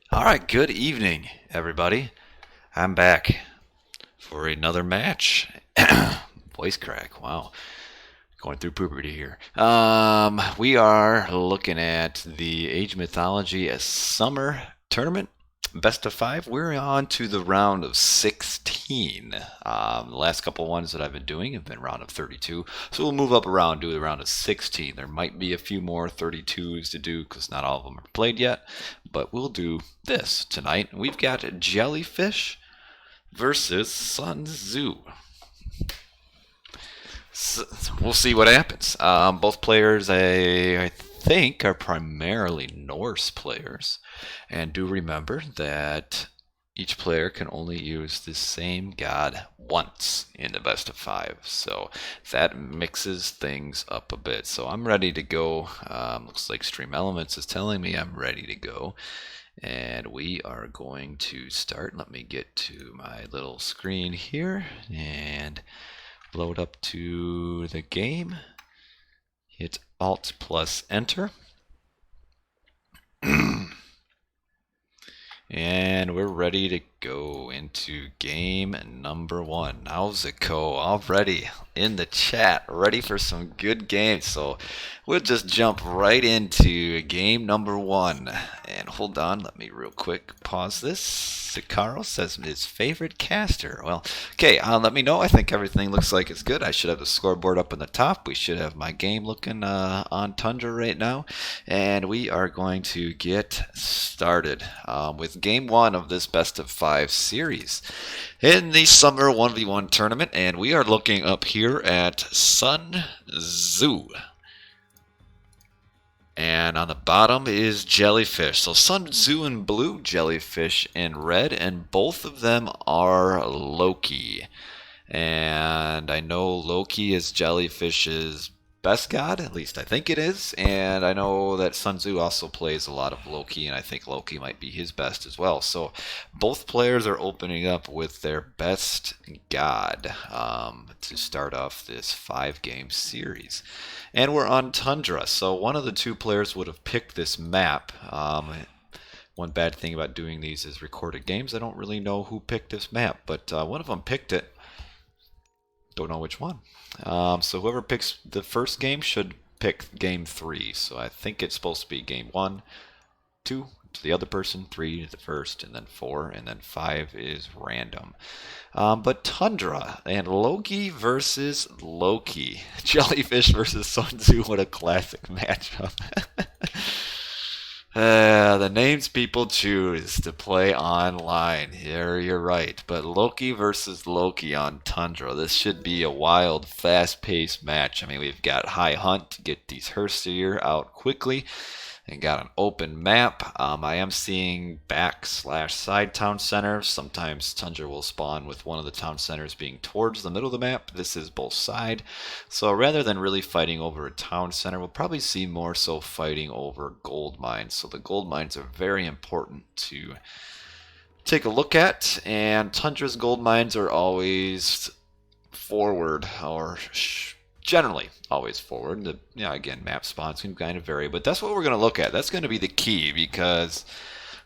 All right, good evening, everybody. I'm back for another match. Voice crack. Wow, going through puberty here. We are looking at the Age Mythology as summer tournament, best of five. We're on to the round of 16. The last couple ones that I've been doing have been round of 32, so we'll move up around, do the round of 16. There might be a few more 32s to do because not all of them are played yet, but we'll do this tonight. We've got jellyfish versus Sun Tzu. So we'll see what happens. Both players, I think, are primarily Norse players. And do remember that each player can only use the same god once in the best of five. So that mixes things up a bit. So I'm ready to go. Looks like Stream Elements is telling me I'm ready to go. And we are going to start. Let me get to my little screen here and load up to the game. Hit Alt plus Enter. And we're ready to go into game number one. How's it go? Already in the chat, ready for some good games. So we'll just jump right into game number one. And hold on, let me real quick pause this. Carl says his favorite caster. Well, okay, let me know. I think everything looks like it's good. I should have the scoreboard up in the top. We should have my game looking on Tundra right now. And we are going to get started with game one of this best of five series in the summer 1v1 tournament. And we are looking up here at Sun Tzu. And on the bottom is jellyfish. So Sun Tzu in blue, jellyfish in red, and both of them are Loki. And I know Loki is jellyfish's best god, at least I think it is. And I know that Sun Tzu also plays a lot of Loki, and I think Loki might be his best as well. So both players are opening up with their best god to start off this 5-game series. And we're on Tundra, so one of the two players would have picked this map. One bad thing about doing these is recorded games. I don't really know who picked this map, but one of them picked it. Don't know which one. So whoever picks the first game should pick game 3. So I think it's supposed to be game 1, 2 to the other person, 3 to the first, and then 4, and then 5 is random. But Tundra and Loki versus Loki. Jellyfish versus Sun Tzu. What a classic matchup. The names people choose to play online. Here you're right. But Loki versus Loki on Tundra. This should be a wild, fast-paced match. I mean, we've got high hunt to get these Herstier out quickly. And got an open map. I am seeing back/side town centers. Sometimes Tundra will spawn with one of the town centers being towards the middle of the map. This is both side. So rather than really fighting over a town center, we'll probably see more so fighting over gold mines. So the gold mines are very important to take a look at. And Tundra's gold mines are always forward or generally always forward. Again, map spawns can kind of vary, but that's what we're going to look at. That's going to be the key because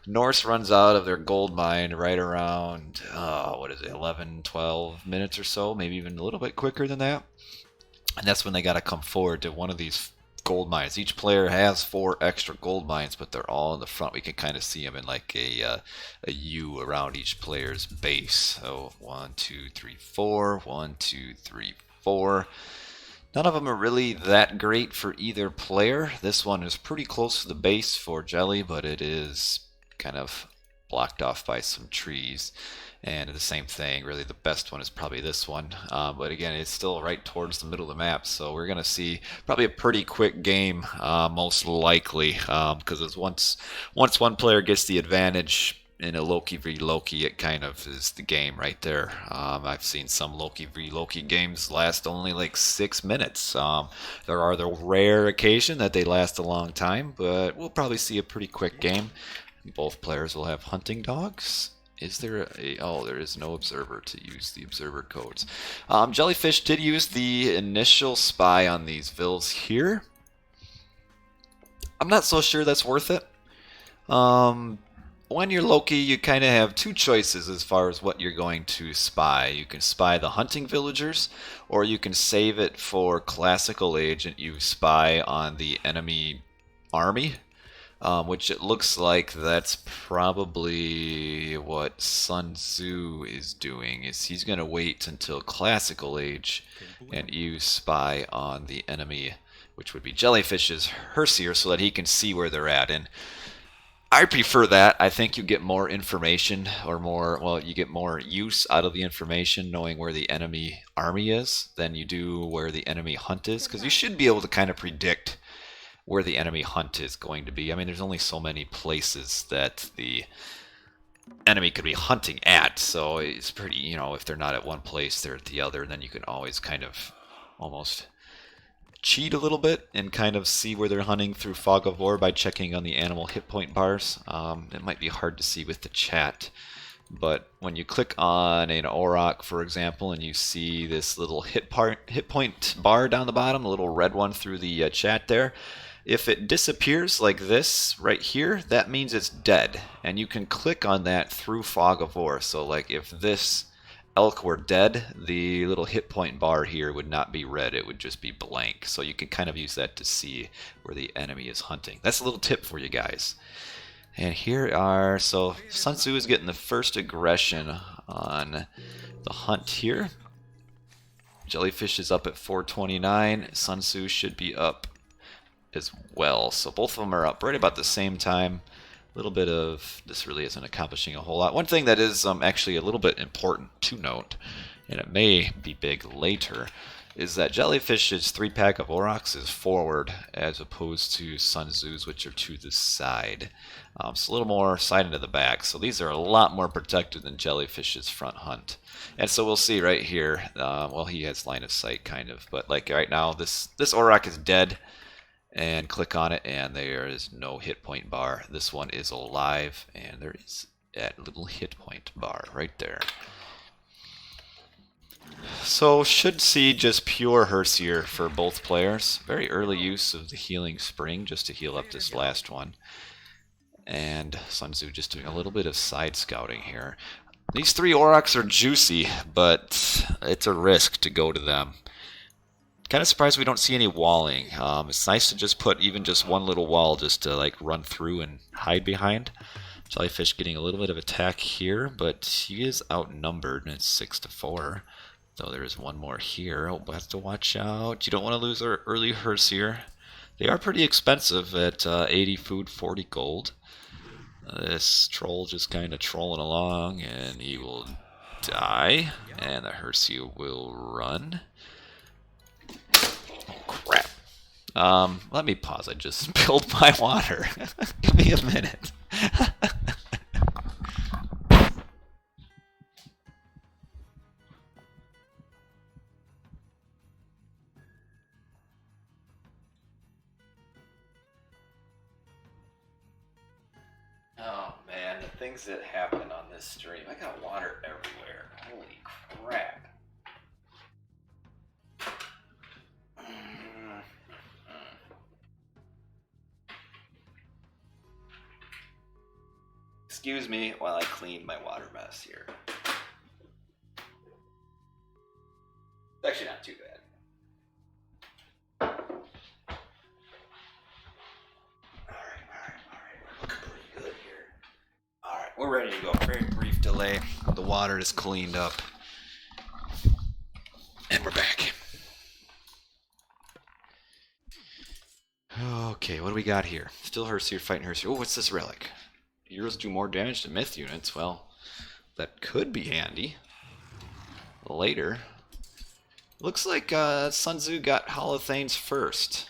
Norse runs out of their gold mine right around, 11, 12 minutes or so, maybe even a little bit quicker than that. And that's when they got to come forward to one of these gold mines. Each player has 4 extra gold mines, but they're all in the front. We can kind of see them in like a U around each player's base. So 1, 2, 3, 4, 1, 2, 3, 4. None of them are really that great for either player. This one is pretty close to the base for Jelly, but it is kind of blocked off by some trees. And the same thing, really the best one is probably this one. But again, it's still right towards the middle of the map, so we're going to see probably a pretty quick game, most likely. Because once one player gets the advantage, in a Loki v Loki, it kind of is the game right there. I've seen some Loki v Loki games last only like 6 minutes. There are the rare occasion that they last a long time, but we'll probably see a pretty quick game. Both players will have hunting dogs. Is there there is no observer to use the observer codes. Jellyfish did use the initial spy on these vills here. I'm not so sure that's worth it. when you're Loki, you kind of have two choices as far as what you're going to spy. You can spy the hunting villagers, or you can save it for classical age and you spy on the enemy army, which it looks like that's probably what Sun Tzu is doing. Is he's going to wait until classical age and you spy on the enemy, which would be jellyfish's Hersier, so that he can see where they're at. And I prefer that. I think you get more information or more, well, you get more use out of the information knowing where the enemy army is than you do where the enemy hunt is, because you should be able to kind of predict where the enemy hunt is going to be. I mean, there's only so many places that the enemy could be hunting at, so it's pretty, if they're not at one place, they're at the other, then you can always kind of almost cheat a little bit and kind of see where they're hunting through Fog of War by checking on the animal hit point bars. It might be hard to see with the chat, but when you click on an Auroch, for example, and you see this little hit point bar down the bottom, a little red one through the chat there, if it disappears like this right here, that means it's dead, and you can click on that through Fog of War. So like if this elk were dead, the little hit point bar here would not be red, it would just be blank. So you can kind of use that to see where the enemy is hunting. That's a little tip for you guys. And here are, so Sun Tzu is getting the first aggression on the hunt here. Jellyfish is up at 429. Sun Tzu should be up as well. So both of them are up right about the same time. A little bit of this really isn't accomplishing a whole lot. One thing that is actually a little bit important to note, and it may be big later, is that Jellyfish's 3-pack of Aurochs is forward as opposed to Sun Tzu's, which are to the side. So a little more side into the back. So these are a lot more protected than Jellyfish's front hunt. And so we'll see right here, well, he has line of sight kind of, but like right now this Auroch is dead. And click on it and there is no hit point bar. This one is alive and there is that little hit point bar right there. So should see just pure Hersier for both players. Very early use of the healing spring just to heal up this last one. And Sun Tzu just doing a little bit of side scouting here. These 3 Aurochs are juicy, but it's a risk to go to them. Kind of surprised we don't see any walling. It's nice to just put even just one little wall just to like run through and hide behind. Jellyfish getting a little bit of attack here, but he is outnumbered and it's 6-4. Though there is one more here. Oh, we'll have to watch out. You don't want to lose our early Hersier. They are pretty expensive at 80 food, 40 gold. This troll just kind of trolling along and he will die. And the Hersier will run. Crap. Let me pause. I just spilled my water. Give me a minute. Oh man, the things that happen on this stream. I got water everywhere. Holy crap. Excuse me while I clean my water mess here. It's actually not too bad. Alright. We're looking pretty good here. Alright, we're ready to go. Very brief delay. The water is cleaned up. And we're back. Okay, what do we got here? Still Hersier fighting Hersier. Oh, what's this relic? Heroes do more damage to myth units. Well, that could be handy later. Looks like Sun Tzu got Holothanes first,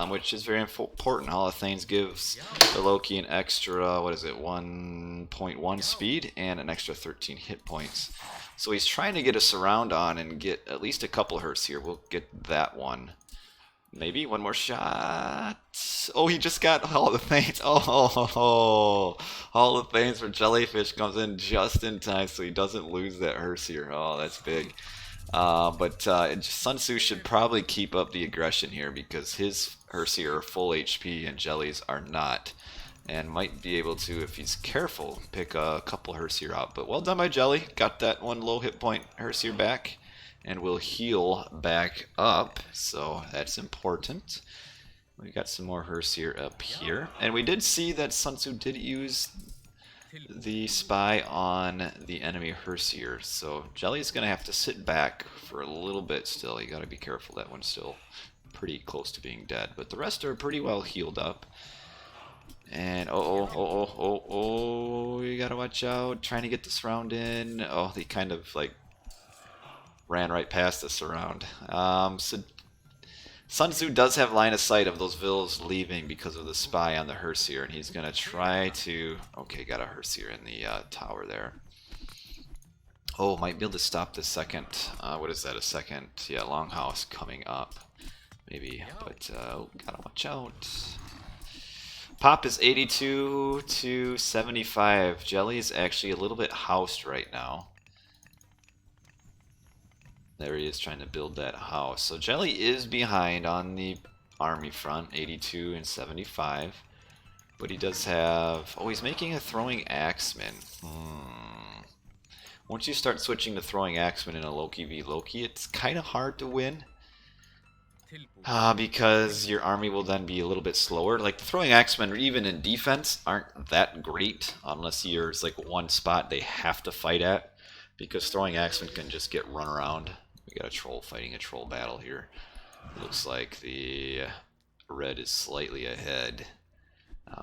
which is very important. Holothanes gives the Loki an extra, 1.1 speed and an extra 13 hit points. So he's trying to get us around on and get at least a couple hurts here. We'll get that one. Maybe one more shot. Oh, he just got Hall of Thanes. Oh, Hall of Thanes for Jellyfish comes in just in time so he doesn't lose that Hersier. Oh, that's big. But Sun Tzu should probably keep up the aggression here because his Hersier are full HP and Jellies are not. and might be able to, if he's careful, pick a couple Herseer out. But well done by Jelly. Got that one low hit point Herseer back, and will heal back up, so that's important. We got some more Herseer up here, and we did see that Sun Tzu did use the spy on the enemy Herseer, so Jelly's gonna have to sit back for a little bit still. You gotta be careful, that one's still pretty close to being dead, but the rest are pretty well healed up. And oh, you gotta watch out, trying to get the surround in. Oh, he kind of like ran right past the surround. So Sun Tzu does have line of sight of those vills leaving because of the spy on the Herseer, and he's going to try to... Okay, got a Herseer in the tower there. Oh, might be able to stop the second... what is that, a second? Yeah, Longhouse coming up. Maybe, but gotta watch out. Pop is 82 to 75. Jelly is actually a little bit housed right now. There he is trying to build that house. So Jelly is behind on the army front, 82 and 75. But he does have... Oh, he's making a throwing axeman. Once you start switching to throwing axeman in a Loki v Loki, it's kind of hard to win. Because your army will then be a little bit slower. Like, the throwing axemen, even in defense, aren't that great. Unless there's like one spot they have to fight at. Because throwing axemen can just get run around. We got a troll fighting a troll battle here. Looks like the red is slightly ahead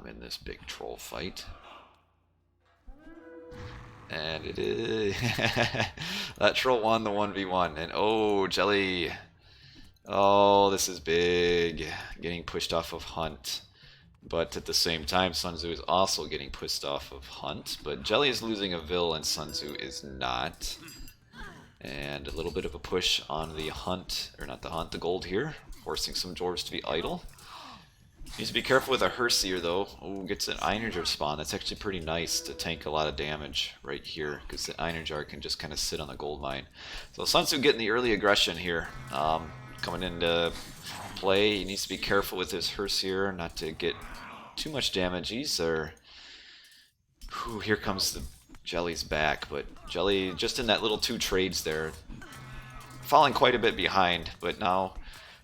in this big troll fight. And it is... that troll won the 1v1. And oh, Jelly... Oh, this is big. Getting pushed off of Hunt. But at the same time, Sun Tzu is also getting pushed off of Hunt. But Jelly is losing a Vill and Sun Tzu is not. And a little bit of a push on the Hunt, or not the Hunt, the gold here. Forcing some dwarves to be idle. Needs to be careful with a Herseer though. Oh, gets an Einerjar spawn. That's actually pretty nice to tank a lot of damage right here. Because the Einerjar can just kind of sit on the gold mine. So Sun Tzu getting the early aggression here. Coming into play. He needs to be careful with his Herseer not to get too much damage. He's there. Here comes the Jelly's back, but Jelly just in that little 2 trades there, falling quite a bit behind. But now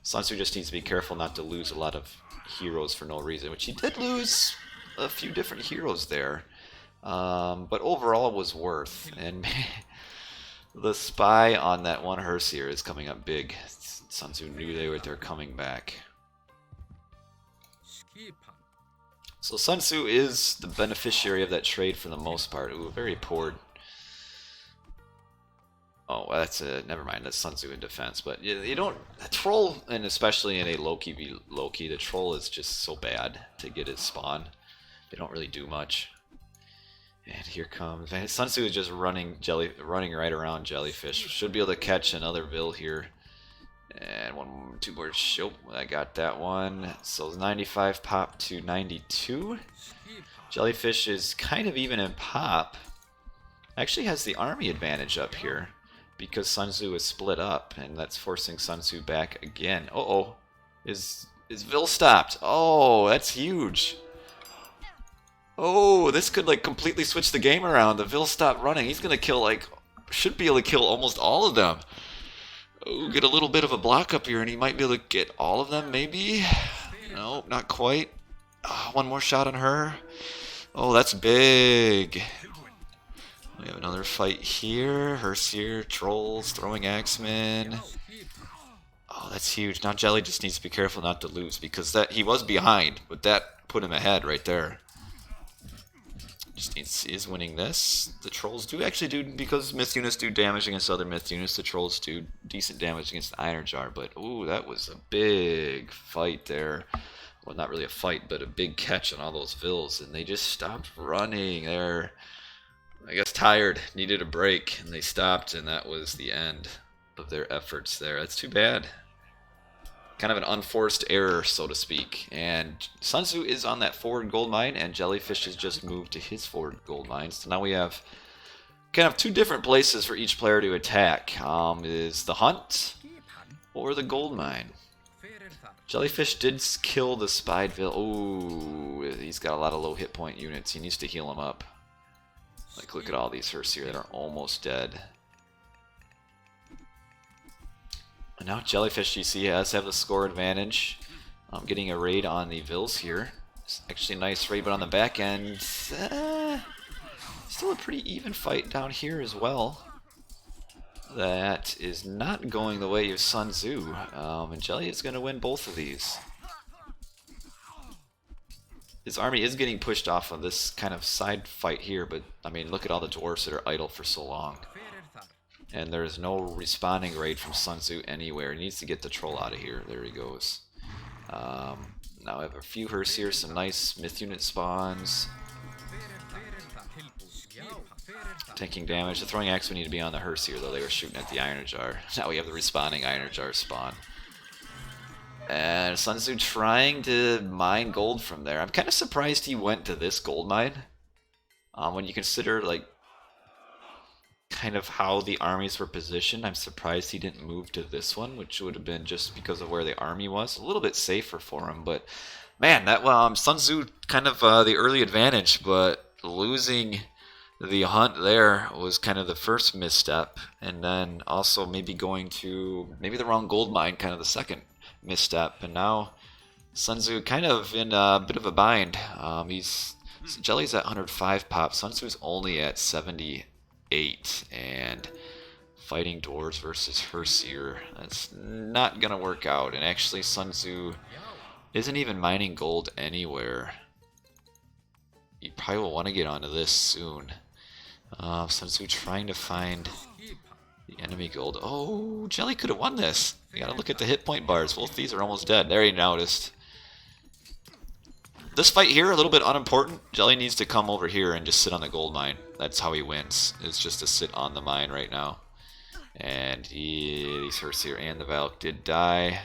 Sun Tzu just needs to be careful not to lose a lot of heroes for no reason, which he did lose a few different heroes there. But overall it was worth. And the spy on that one Herseer is coming up big. Sun Tzu knew they're coming back. So Sun Tzu is the beneficiary of that trade for the most part. Ooh, very poor. Oh, well, that's a... Never mind, that's Sun Tzu in defense. But you don't... A troll, and especially in a Loki v Loki, the troll is just so bad to get his spawn. They don't really do much. And here comes... Sun Tzu is just running right around jellyfish. Should be able to catch another Vill here. And 2 more. Oh, I got that one. So 95 pop to 92. Jellyfish is kind of even in pop. Actually has the army advantage up here because Sun Tzu is split up, and that's forcing Sun Tzu back again. Uh-oh. Is Vill stopped? Oh, that's huge. Oh, this could like completely switch the game around. The Vill stopped running. He's gonna kill like... Should be able to kill almost all of them. Oh, get a little bit of a block up here, and he might be able to get all of them, maybe? No, not quite. Oh, one more shot on her. Oh, that's big. We have another fight here. Herseer, trolls, throwing axemen. Oh, that's huge. Now Jelly just needs to be careful not to lose, because that he was behind, but that put him ahead right there. Is winning this. The trolls do actually do, because myth units do damage against other myth units, the trolls do decent damage against Einerjar, but ooh, that was a big fight there. Well, not really a fight, but a big catch on all those Vills, and they just stopped running. They're, I guess, tired, needed a break, and they stopped, and that was the end of their efforts there. That's too bad. Kind of an unforced error, so to speak. And Sun Tzu is on that forward gold mine, and Jellyfish has just moved to his forward gold mine. So now we have kind of 2 different places for each player to attack. Is the Hunt or the gold mine? Jellyfish did kill the spied villain. Oh, he's got a lot of low hit point units. He needs to heal them up. Like, look at all these Herseer that are almost dead. And now Jellyfish, you see, has have the score advantage. Getting a raid on the Vills here. It's actually a nice raid, but on the back end, still a pretty even fight down here as well. That is not going the way of Sun Tzu, and Jelly is going to win both of these. His army is getting pushed off of this kind of side fight here, but I mean, look at all the dwarves that are idle for so long. And there is no responding raid from Sun Tzu anywhere. He needs to get the troll out of here. There he goes. Now I have a few Herseer, some nice myth unit spawns. Taking damage. The throwing axe would need to be on the Herseer, though they were shooting at the Iron Jar. Now we have the responding Iron Jar spawn. And Sun Tzu trying to mine gold from there. I'm kind of surprised he went to this gold mine. When you consider, like, kind of how the armies were positioned, I'm surprised he didn't move to this one, which would have been just because of where the army was. A little bit safer for him, but man, that Sun Tzu kind of the early advantage, but losing the hunt there was kind of the first misstep, and then also maybe going to maybe the wrong gold mine, kind of the second misstep, and now Sun Tzu kind of in a bit of a bind. Jelly's at 105 pop, Sun Tzu's only at 78, and fighting dwarves versus Herseer, that's not gonna work out. And actually Sun Tzu isn't even mining gold anywhere. You probably will want to get onto this soon. Sun Tzu trying to find the enemy gold. Oh, Jelly could have won this. You gotta look at the hit point bars. Both these are almost dead. There, he noticed. This fight here, a little bit unimportant. Jelly needs to come over here and just sit on the gold mine. That's how he wins. It's just to sit on the mine right now. And these Herseer and the Valk did die.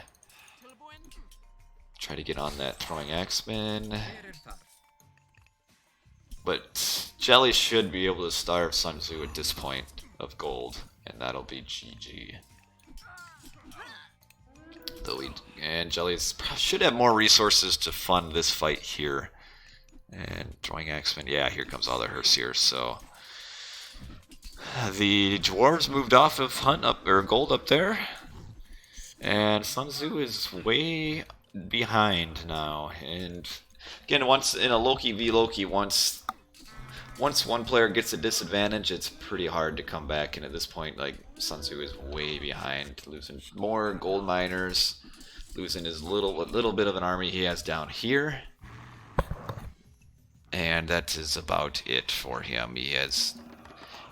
Try to get on that throwing axeman. But Jelly should be able to starve Sun Tzu at this point of gold, and that'll be GG. And Jelly should have more resources to fund this fight here. And throwing axeman, yeah, here comes all the Herseer. So the dwarves moved off of hunt up or gold up there, and Sun Tzu is way behind now. And again, once in a Loki v Loki, once one player gets a disadvantage, it's pretty hard to come back. And at this point, like, Sun Tzu is way behind, losing more gold miners, losing his little bit of an army he has down here, and that is about it for him. He has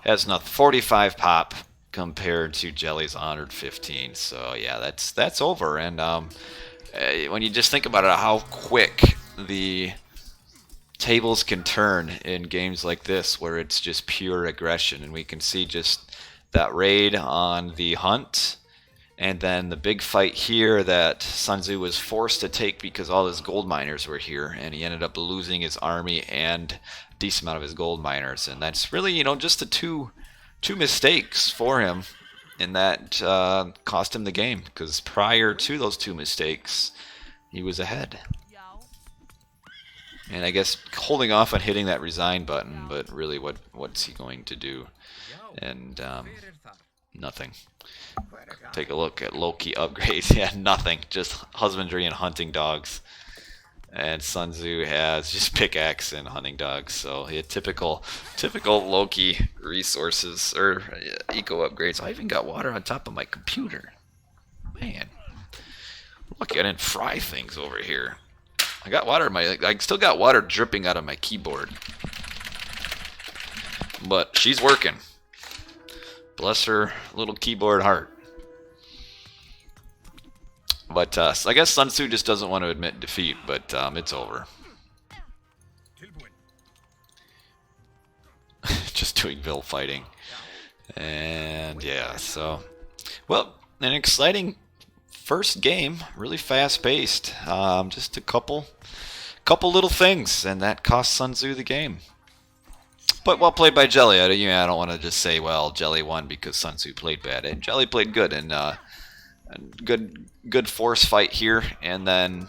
nothing. 45 pop compared to Jelly's 115. So yeah, that's over. And when you just think about it, how quick the tables can turn in games like this, where it's just pure aggression, and we can see just that raid on the hunt, and then the big fight here that Sun Tzu was forced to take because all his gold miners were here, and he ended up losing his army and a decent amount of his gold miners. And that's really, just the two mistakes for him, and that cost him the game, because prior to those two mistakes he was ahead. And I guess holding off on hitting that resign button, but really what's he going to do? And nothing. Take a look at Loki upgrades. Yeah, nothing. Just husbandry and hunting dogs. And Sun Tzu has just pickaxe and hunting dogs. So yeah, typical Loki resources or eco upgrades. I even got water on top of my computer. Man, look, I didn't fry things over here. I still got water dripping out of my keyboard. But she's working. Bless her little keyboard heart. But so I guess Sun Tzu just doesn't want to admit defeat, but it's over. Just doing Vil fighting. And yeah, so, well, an exciting first game, really fast-paced. Just a couple little things, and that cost Sun Tzu the game. But well played by Jelly. I don't want to just say, well, Jelly won because Sun Tzu played bad. And Jelly played good, and Good force fight here, and then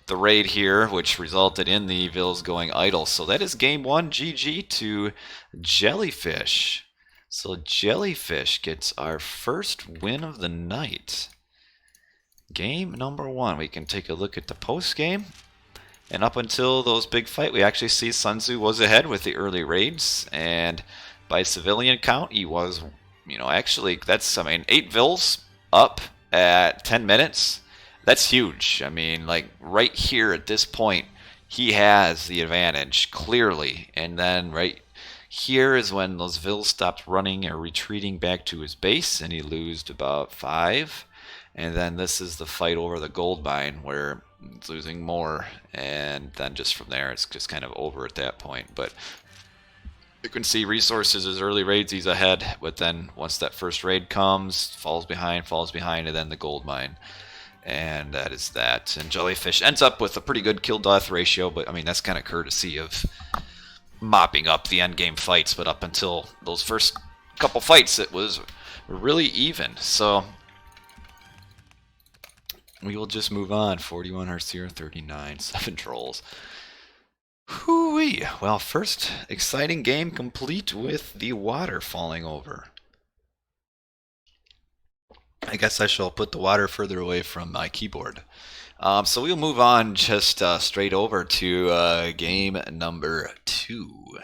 the raid here, which resulted in the Vills going idle. So that is game one, GG to Jellyfish. So Jellyfish gets our first win of the night. Game number one. We can take a look at the post game. And up until those big fight, we actually see Sun Tzu was ahead with the early raids. And by civilian count, he was, actually, that's, 8 Vills up at 10 minutes. That's huge. I mean, like, right here at this point, he has the advantage, clearly. And then right here is when those Vills stopped running or retreating back to his base, and he lost about 5. And then this is the fight over the gold mine where it's losing more, and then just from there it's just kind of over at that point. But you can see resources as early raids he's ahead, but then once that first raid comes, falls behind, and then the gold mine. And that is that. And Jellyfish ends up with a pretty good kill-death ratio, but I mean that's kind of courtesy of mopping up the endgame fights, but up until those first couple fights it was really even. So we will just move on. 41 Arcera, 39, 7 trolls. Hoo-wee. Well, first exciting game complete with the water falling over. I guess I shall put the water further away from my keyboard. So we'll move on just straight over to game number 2.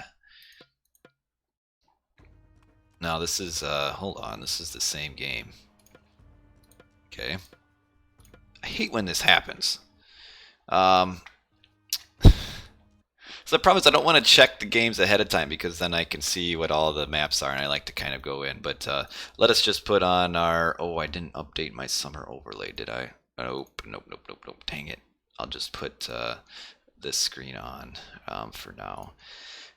Now this is, hold on, this is the same game. Okay. I hate when this happens. So the problem is I don't want to check the games ahead of time because then I can see what all the maps are and I like to kind of go in. But let us just put on our... Oh, I didn't update my summer overlay, did I? Nope. Dang it. I'll just put this screen on for now.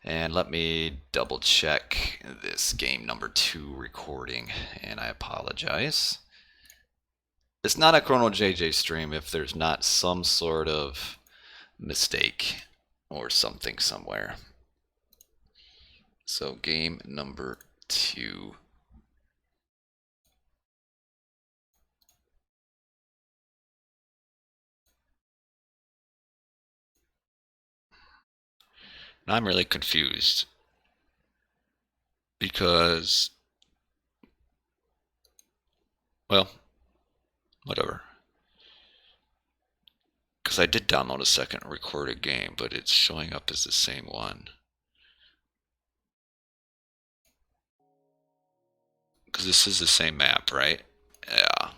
And let me double check this game number 2 recording. And I apologize. It's not a Chrono JJ stream if there's not some sort of mistake or something somewhere. So game number 2. Now I'm really confused because, well, whatever. Because I did download a second recorded game, but it's showing up as the same one. Because this is the same map, right? Yeah.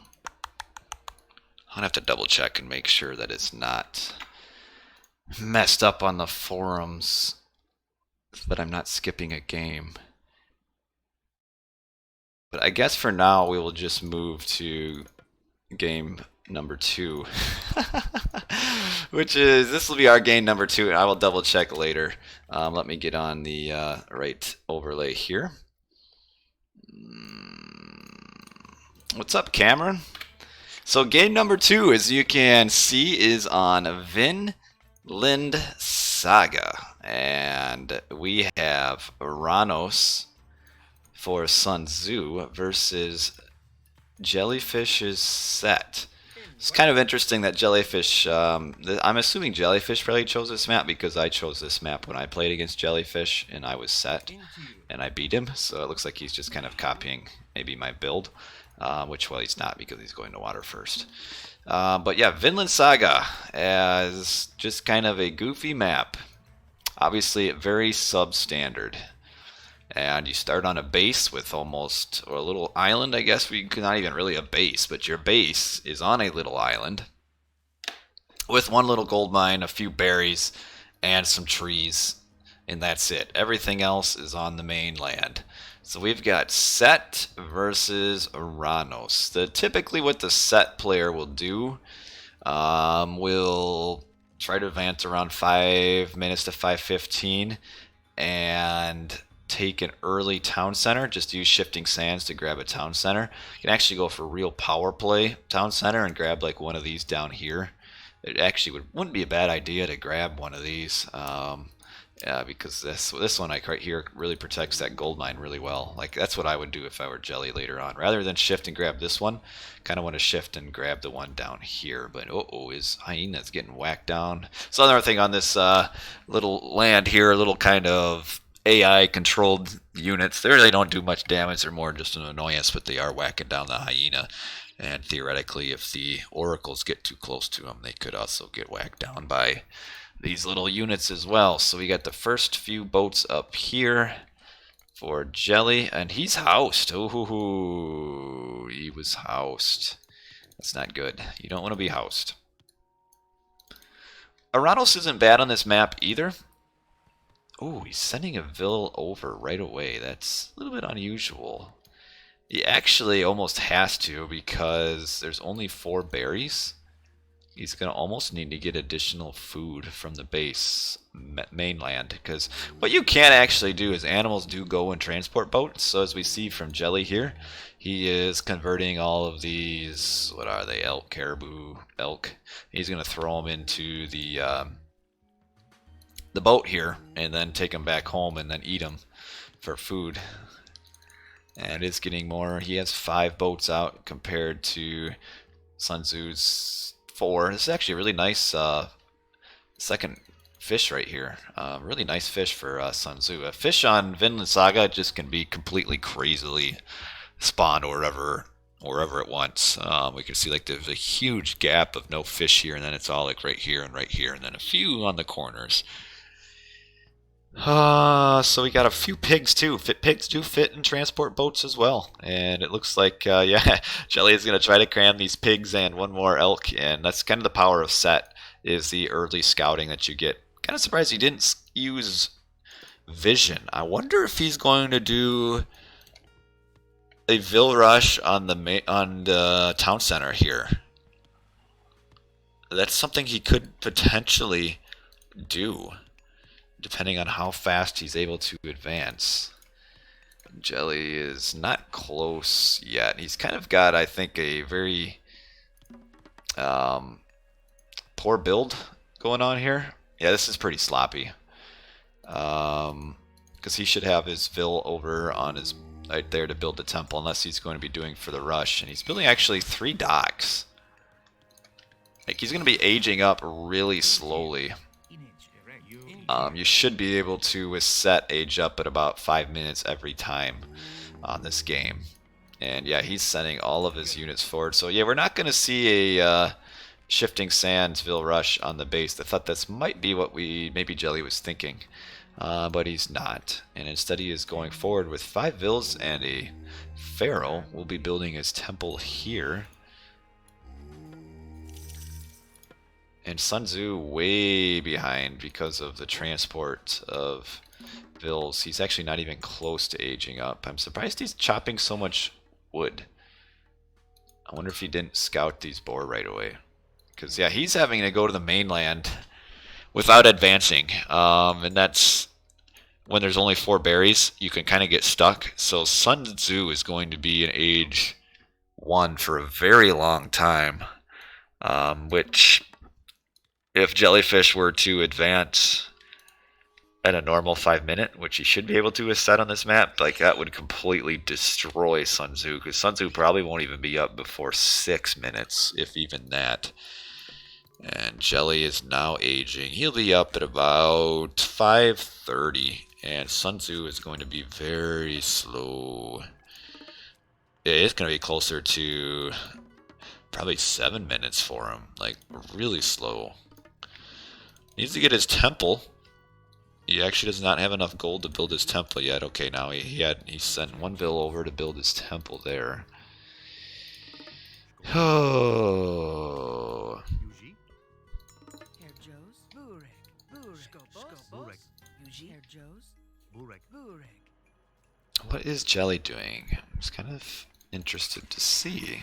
I'll have to double check and make sure that it's not messed up on the forums, but I'm not skipping a game. But I guess for now we will just move to game number 2. Which is, this will be our game number 2, and I will double check later. Let me get on the right overlay here. What's up, Cameron? So game number 2, as you can see, is on Vinlandsaga, and we have Oranos for Sun Tzu versus Jellyfish's set. It's kind of interesting that Jellyfish, I'm assuming Jellyfish probably chose this map because I chose this map when I played against Jellyfish and I was set and I beat him, so it looks like he's just kind of copying maybe my build, which, well, he's not because he's going to water first. But yeah, Vinlandsaga as just kind of a goofy map. Obviously very substandard. And you start on a base with almost, or a little island, I guess. Not even really a base, but your base is on a little island with one little gold mine, a few berries, and some trees, and that's it. Everything else is on the mainland. So we've got Set versus Oranos. Typically what the Set player will do, will try to advance around 5 minutes to 5:15 and take an early town center. Just use shifting sands to grab a town center. You can actually go for real power play town center and grab like one of these down here. It actually wouldn't be a bad idea to grab one of these. Yeah, because this one right here really protects that gold mine really well. Like that's what I would do if I were Jelly later on. Rather than shift and grab this one, kind of want to shift and grab the one down here. But his hyena's getting whacked down. So another thing on this little land here, a little kind of AI controlled units. They really don't do much damage. They're more just an annoyance, but they are whacking down the hyena. And theoretically, if the oracles get too close to them, they could also get whacked down by these little units as well. So we got the first few boats up here for Jelly, and he's housed. Ooh, he was housed. That's not good. You don't want to be housed. Oranos isn't bad on this map either. Oh, he's sending a Vil over right away. That's a little bit unusual. He actually almost has to because there's only 4 berries. He's going to almost need to get additional food from the base mainland, because what you can actually do is animals do go in transport boats. So as we see from Jelly here, he is converting all of these, what are they, elk, caribou, elk. He's going to throw them into the boat here and then take them back home and then eat them for food. And it's getting more. He has 5 boats out compared to Sun Tzu's 4. This is actually a really nice second fish right here. Really nice fish for Sun Tzu. A fish on Vinlandsaga just can be completely crazily spawned wherever it wants. We can see like there's a huge gap of no fish here, and then it's all like right here, and then a few on the corners. So we got a few pigs too. Pigs do fit in transport boats as well. And it looks like, yeah, Jelly is going to try to cram these pigs and one more elk. And that's kind of the power of Set, is the early scouting that you get. Kind of surprised he didn't use vision. I wonder if he's going to do a Vil rush on the town center here. That's something he could potentially do, depending on how fast he's able to advance. Jelly is not close yet. He's kind of got, I think, a very poor build going on here. Yeah, this is pretty sloppy. Because he should have his Vil over on his right there to build the temple, unless he's going to be doing for the rush. And he's building actually 3 docks. Like, he's going to be aging up really slowly. You should be able to, with Set, age up at about 5 minutes every time on this game. And yeah, he's sending all of his units forward. So yeah, we're not going to see a Shifting Sands Vil rush on the base. I thought this might be what maybe Jelly was thinking. But he's not. And instead he is going forward with 5 Vils and a Pharaoh. We'll be building his temple here. And Sun Tzu way behind because of the transport of Vils. He's actually not even close to aging up. I'm surprised he's chopping so much wood. I wonder if he didn't scout these boar right away. Because, yeah, he's having to go to the mainland without advancing. And that's when there's only 4 berries, you can kind of get stuck. So Sun Tzu is going to be in age 1 for a very long time. Which, if Jellyfish were to advance at a normal 5-minute, which he should be able to with Set on this map, like that would completely destroy Sun Tzu, because Sun Tzu probably won't even be up before 6 minutes, if even that. And Jelly is now aging. He'll be up at about 5:30, and Sun Tzu is going to be very slow. It's going to be closer to probably 7 minutes for him, like really slow. Needs to get his temple. He actually does not have enough gold to build his temple yet. Okay, now he sent 1 Vil over to build his temple there. Oh. What is Jelly doing? I'm just kind of interested to see.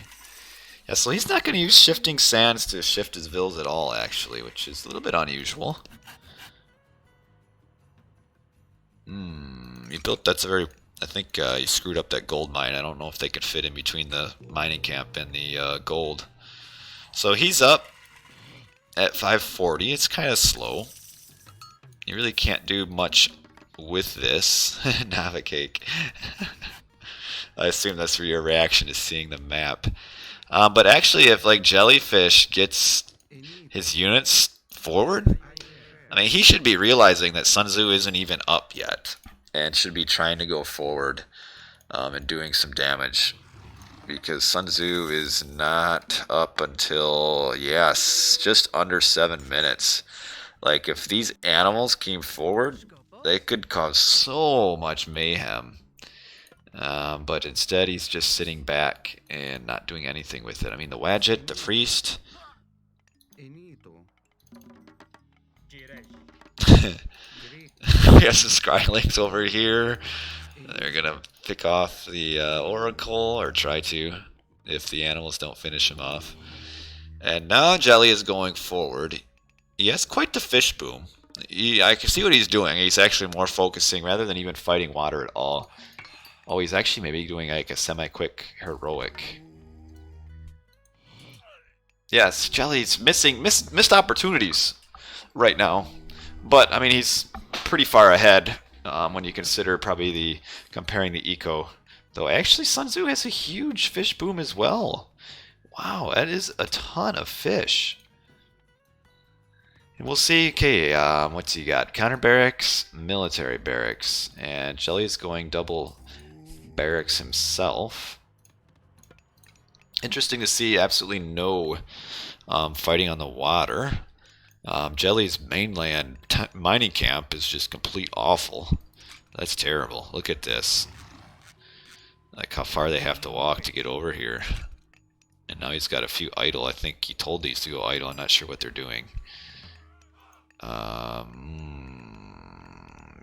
Yeah, so he's not going to use Shifting Sands to shift his Vils at all, actually, which is a little bit unusual. He built, that's a very, I think he screwed up that gold mine. I don't know if they could fit in between the mining camp and the gold. So he's up at 5:40. It's kind of slow. You really can't do much with this. Navigate. I assume that's for your reaction to seeing the map. But actually, if like Jellyfish gets his units forward, I mean, he should be realizing that Sun Tzu isn't even up yet, and should be trying to go forward and doing some damage. Because Sun Tzu is not up until, yes, just under 7 minutes. Like, if these animals came forward, they could cause so much mayhem. But instead, he's just sitting back and not doing anything with it. I mean, the Wadjet, the Priest. We have some Skrylings over here. They're gonna pick off the Oracle, or try to, if the animals don't finish him off. And now Jelly is going forward. He has quite the fish boom. I can see what he's doing. He's actually more focusing rather than even fighting water at all. Oh, he's actually maybe doing like a semi-quick heroic. Yes, Jelly's missed opportunities right now. But I mean, he's pretty far ahead when you consider probably comparing the eco. Though actually, Sun Tzu has a huge fish boom as well. Wow, that is a ton of fish. And we'll see. Okay, what's he got? Counter barracks, military barracks, and Jelly's going double barracks himself. Interesting to see absolutely no fighting on the water. Jelly's mainland mining camp is just complete awful. That's terrible. Look at this. Like how far they have to walk to get over here. And now he's got a few idle. I think he told these to go idle. I'm not sure what they're doing.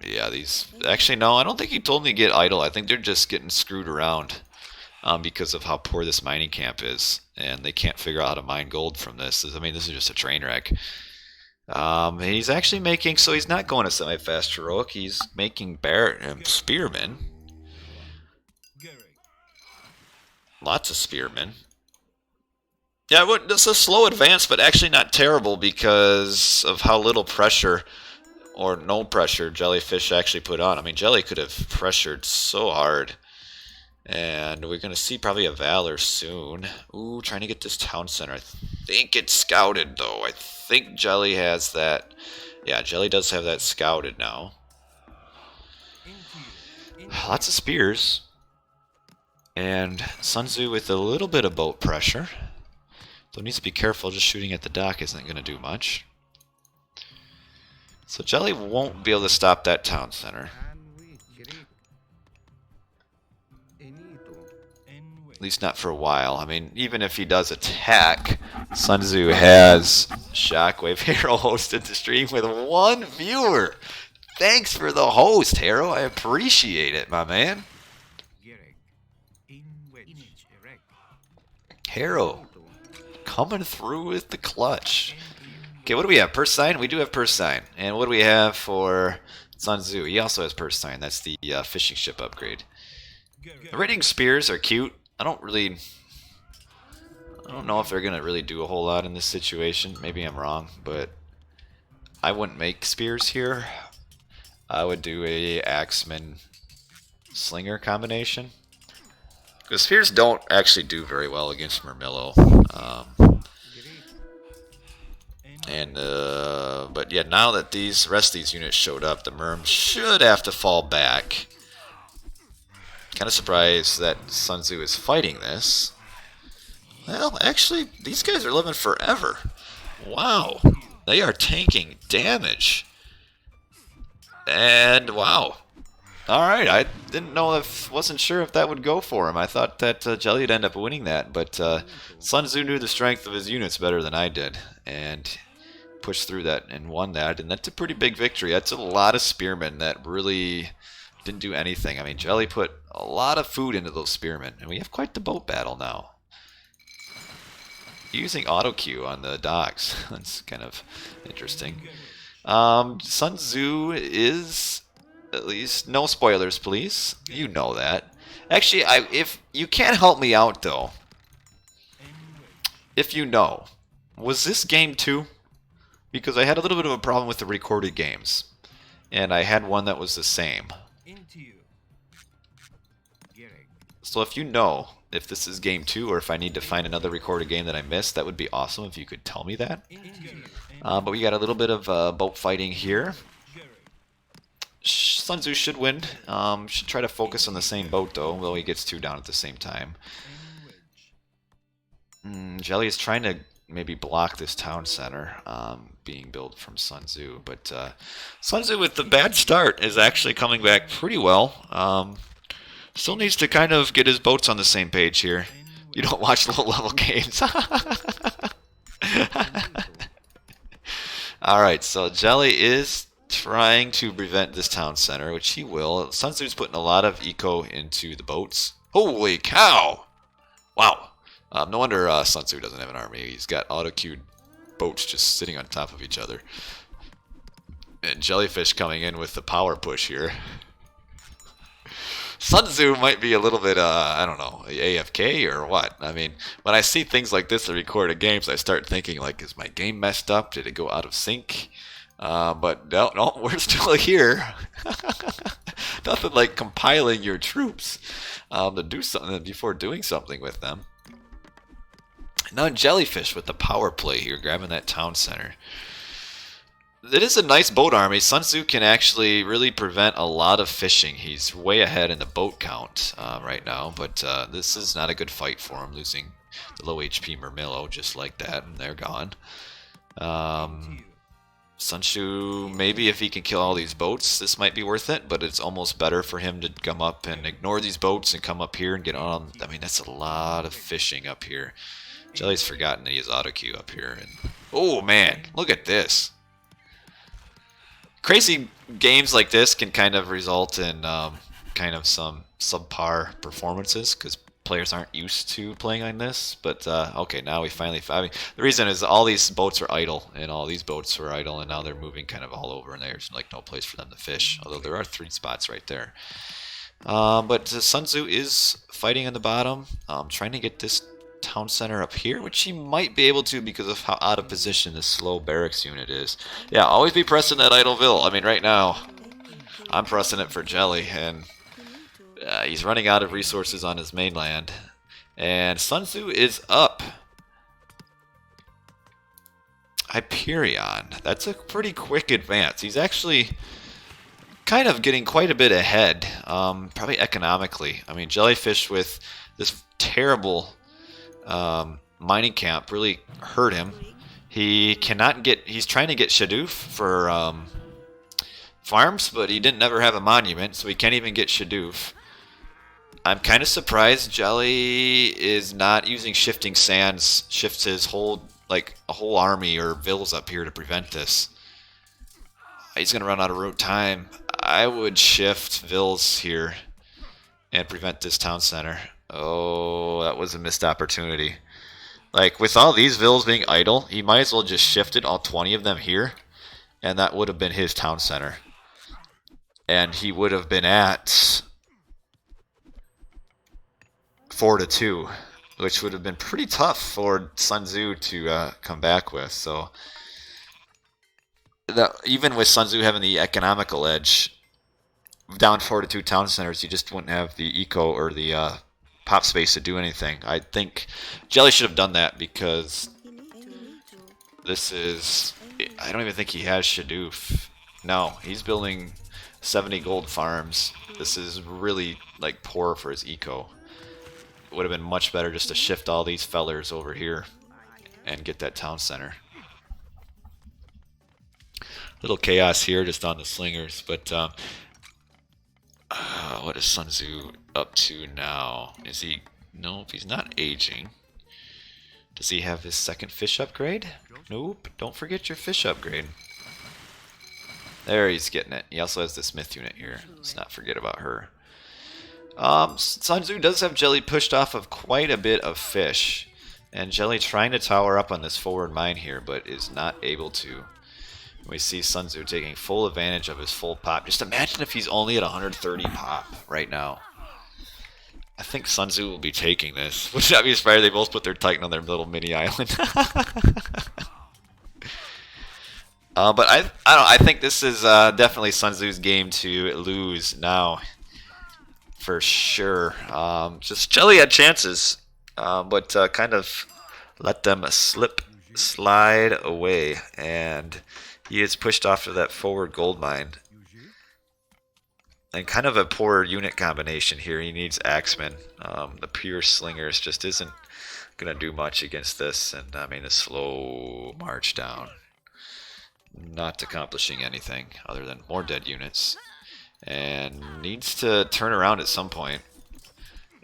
Yeah, these... Actually, no, I don't think he told me to get idle. I think they're just getting screwed around because of how poor this mining camp is. And they can't figure out how to mine gold from this. I mean, this is just a train wreck. He's actually making... So he's not going to semi-fast heroic. He's making spearmen. Lots of spearmen. Yeah, it's a slow advance, but actually not terrible because of how little pressure, or no pressure, Jellyfish actually put on. I mean, Jelly could have pressured so hard. And we're going to see probably a Valor soon. Ooh, trying to get this town center. I think it's scouted, though. I think Jelly has that. Yeah, Jelly does have that scouted now. Lots of spears. And Sun Tzu with a little bit of boat pressure. Though needs to be careful, just shooting at the dock isn't going to do much. So Jelly won't be able to stop that town center. At least not for a while. I mean, even if he does attack, Sun Tzu has Shockwave Hero hosted the stream with 1 viewer. Thanks for the host, Hero. I appreciate it, my man. Hero coming through with the clutch. Okay, what do we have? Purse sign? We do have purse sign. And what do we have for Sun Tzu? He also has purse sign. That's the fishing ship upgrade. The raiding spears are cute. I don't know if they're going to really do a whole lot in this situation. Maybe I'm wrong, but I wouldn't make spears here. I would do a axeman slinger combination. Because spears don't actually do very well against Murmillo. But yeah, now that these rest of these units showed up, the Murm should have to fall back. Kind of surprised that Sun Tzu is fighting this. Well, actually, these guys are living forever. Wow. They are tanking damage. And wow. Alright, I didn't know wasn't sure if that would go for him. I thought that Jelly would end up winning that, but Sun Tzu knew the strength of his units better than I did, and pushed through that and won that, and that's a pretty big victory. That's a lot of spearmen that really didn't do anything. I mean, Jelly put a lot of food into those spearmen, and we have quite the boat battle now. Using auto queue on the docks. That's kind of interesting. Sun Tzu is... At least, no spoilers, please. You know that. Actually, if you can't help me out, though. If you know, was this game 2? Because I had a little bit of a problem with the recorded games. and I had one that was the same. So if you know if this is game 2 or if I need to find another recorded game that I missed, that would be awesome if you could tell me that. But we got a little bit of boat fighting here. Sun Tzu should win. Should try to focus on the same boat though he gets 2 down at the same time. Jelly is trying to maybe block this town center being built from Sun Tzu, but Sun Tzu with the bad start is actually coming back pretty well. Still needs to kind of get his boats on the same page here. You don't watch low-level games. Alright, so Jelly is trying to prevent this town center, which he will. Sun Tzu's putting a lot of eco into the boats. Holy cow! Wow. No wonder Sun Tzu doesn't have an army. He's got auto-queued boats just sitting on top of each other. And Jellyfish coming in with the power push here. Sun Tzu might be a little bit, I don't know, AFK or what. I mean, when I see things like this in recorded games, I start thinking, like, is my game messed up? Did it go out of sync? But no, we're still here. Nothing like compiling your troops to do something before doing something with them. Now Jellyfish with the power play here, grabbing that town center. It is a nice boat army. Sun Tzu can actually really prevent a lot of fishing. He's way ahead in the boat count right now, but this is not a good fight for him, losing the low HP Murmillo just like that, and they're gone. Sun Tzu, maybe if he can kill all these boats, this might be worth it, but it's almost better for him to come up and ignore these boats and come up here and get on. I mean, that's a lot of fishing up here. Jelly's forgotten that he has auto queue up here. And oh man, look at this. Crazy games like this can kind of result in kind of some subpar performances because players aren't used to playing on this. But okay, now we finally. I mean, the reason is all these boats are idle, and all these boats are idle, and now they're moving kind of all over, and there's like no place for them to fish. Although there are 3 spots right there. But Sun Tzu is fighting on the bottom, trying to get this town center up here, which he might be able to because of how out of position this slow barracks unit is. Yeah, always be pressing that idleville. I mean, right now, I'm pressing it for Jelly, and he's running out of resources on his mainland. And Sun Tzu is up. Hyperion. That's a pretty quick advance. He's actually kind of getting quite a bit ahead, probably economically. I mean, Jellyfish with this terrible mining camp really hurt him. He cannot get. He's trying to get Shadoof for farms, but he didn't never have a monument, so he can't even get Shadoof. I'm kind of surprised Jelly is not using shifting sands. Shifts his whole a whole army or villas up here to prevent this. He's gonna run out of route time. I would shift villas here and prevent this town center. Oh, that was a missed opportunity. Like, with all these villas being idle, he might as well just shifted all 20 of them here, and that would have been his town center. And he would have been at 4-2, which would have been pretty tough for Sun Tzu to come back with. So, even with Sun Tzu having the economical edge, down 4-2 town centers, you just wouldn't have the eco or the pop space to do anything. I think Jelly should have done that because this is... I don't even think he has Shadoof. No, he's building 70 gold farms. This is really like poor for his eco. It would have been much better just to shift all these fellers over here and get that town center. Little chaos here just on the slingers, but what is Sun Tzu up to now? Is he... Nope, he's not aging. Does he have his second fish upgrade? Nope, don't forget your fish upgrade. There, he's getting it. He also has this myth unit here. Let's not forget about her. Sun Tzu does have Jelly pushed off of quite a bit of fish. And Jelly trying to tower up on this forward mine here, but is not able to. We see Sun Tzu taking full advantage of his full pop. Just imagine if he's only at 130 pop right now. I think Sun Tzu will be taking this. Would that be inspired? They both put their Titan on their little mini island. But I don't. I think this is definitely Sun Tzu's game to lose now for sure. Just Jelly had chances, but kind of let them slide away, and he is pushed off to that forward gold mine. And kind of a poor unit combination here. He needs Axemen. The pure Slingers just isn't going to do much against this. And I mean, a slow march down. Not accomplishing anything other than more dead units. And needs to turn around at some point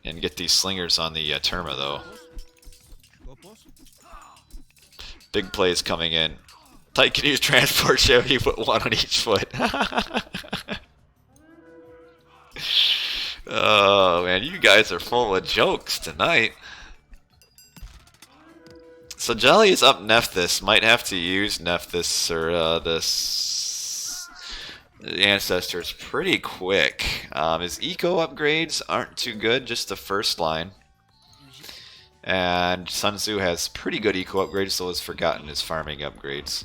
and get these Slingers on the Terma, though. Big plays coming in. Tight can use transport ship. You put one on each foot. Oh man, you guys are full of jokes tonight. So Jelly is up Nephthys. Might have to use Nephthys or this Ancestors pretty quick. His eco upgrades aren't too good, just the first line. And Sun Tzu has pretty good eco upgrades, so has forgotten his farming upgrades.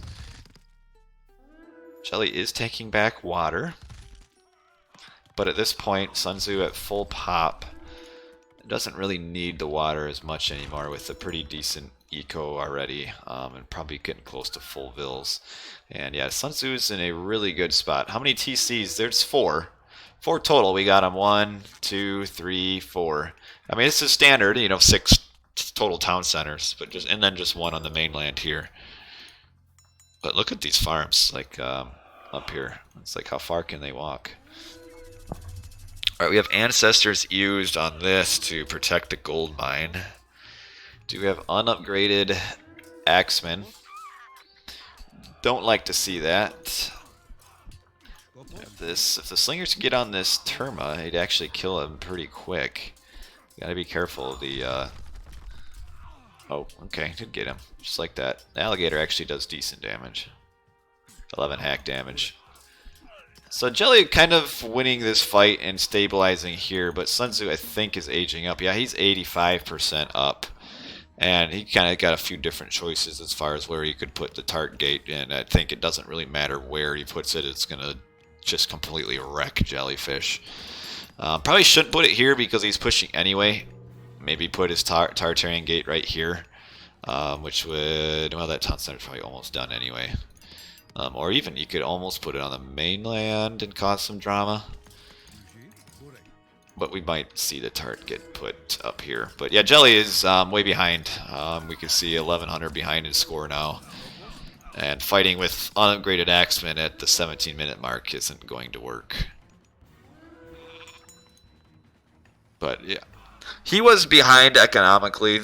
Jelly is taking back water. But at this point, Sun Tzu at full pop doesn't really need the water as much anymore with a pretty decent eco already, and probably getting close to full vills. And yeah, Sun Tzu's in a really good spot. How many TCs? There's 4. 4 total. We got him 1, 2, 3, 4. I mean, this is standard, you know, 6 total town centers, but and then just 1 on the mainland here. But look at these farms, like up here. It's like, how far can they walk? Alright, we have Ancestors used on this to protect the gold mine. Do we have unupgraded Axemen? Don't like to see that. If the Slingers can get on this Terma, it'd actually kill him pretty quick. Gotta be careful of the... Oh, okay, did get him. Just like that. The Alligator actually does decent damage. 11 hack damage. So Jelly kind of winning this fight and stabilizing here, but Sun Tzu I think is aging up. Yeah, he's 85% up. And he kind of got a few different choices as far as where he could put the Tart Gate, and I think it doesn't really matter where he puts it. It's going to just completely wreck Jellyfish. Probably shouldn't put it here because he's pushing anyway. Maybe put his Tartarian Gate right here, which would... Well, that town center's probably almost done anyway. Or even you could almost put it on the mainland and cause some drama. But we might see the Tart get put up here. But yeah, Jelly is way behind. We can see 1100 behind his score now. And fighting with unupgraded Axemen at the 17-minute mark isn't going to work. But yeah, he was behind economically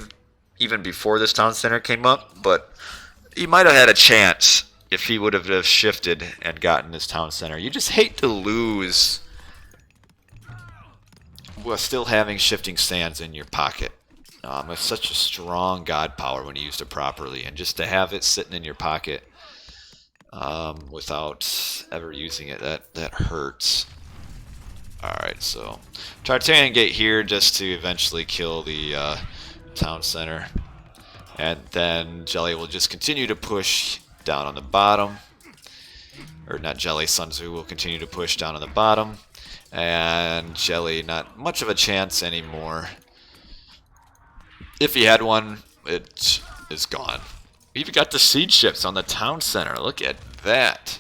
even before this town center came up. But he might have had a chance if he would have shifted and gotten this town center. You just hate to lose while still having shifting sands in your pocket. It's such a strong god power when you used it properly, and just to have it sitting in your pocket without ever using it, that hurts. Alright, so Tartarian Gate here just to eventually kill the town center. And then Jelly will just continue to push down on the bottom. Or not Jelly, Sun Tzu will continue to push down on the bottom. And Jelly, not much of a chance anymore. If he had one, it is gone. We even got the siege ships on the town center. Look at that.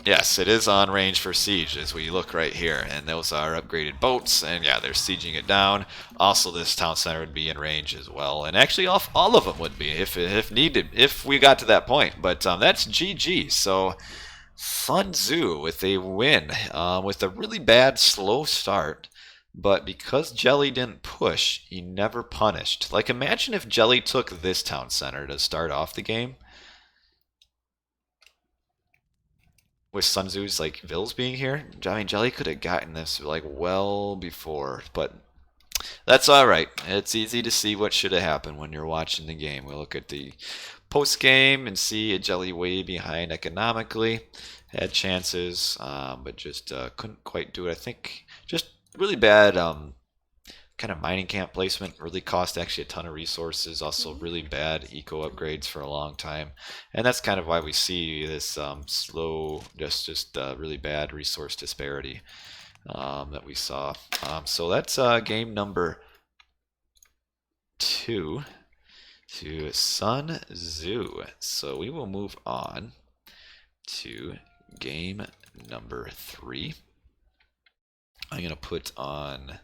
Yes, it is on range for siege as we look right here. And those are upgraded boats. And yeah, they're sieging it down. Also, this town center would be in range as well. And actually, all of them would be if needed, if we got to that point. But that's GG. So Sun Tzu with a win, with a really bad slow start. But because Jelly didn't push, he never punished. Like, imagine if Jelly took this town center to start off the game. With Sun Tzu's, like, Vills being here. I mean, Jelly could have gotten this, like, well before. But that's alright. It's easy to see what should have happened when you're watching the game. We look at the post-game and see a Jelly way behind economically. Had chances, but just couldn't quite do it. I think just really bad kind of mining camp placement really cost actually a ton of resources. Also, really bad eco upgrades for a long time, and that's kind of why we see this slow, just really bad resource disparity that we saw. So that's game number 2 to Sun Tzu. So we will move on to game number 3. I'm going to put on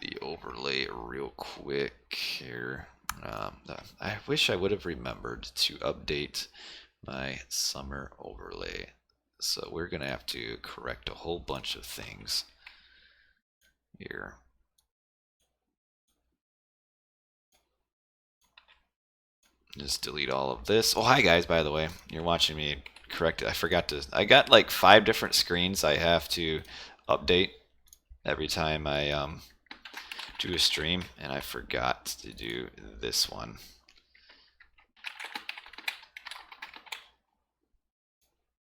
the overlay real quick here. I wish I would have remembered to update my summer overlay. So we're going to have to correct a whole bunch of things here. Just delete all of this. Oh, hi guys, by the way. You're watching me correct it. I forgot to. I got like 5 different screens I have to update every time I do a stream, and I forgot to do this one.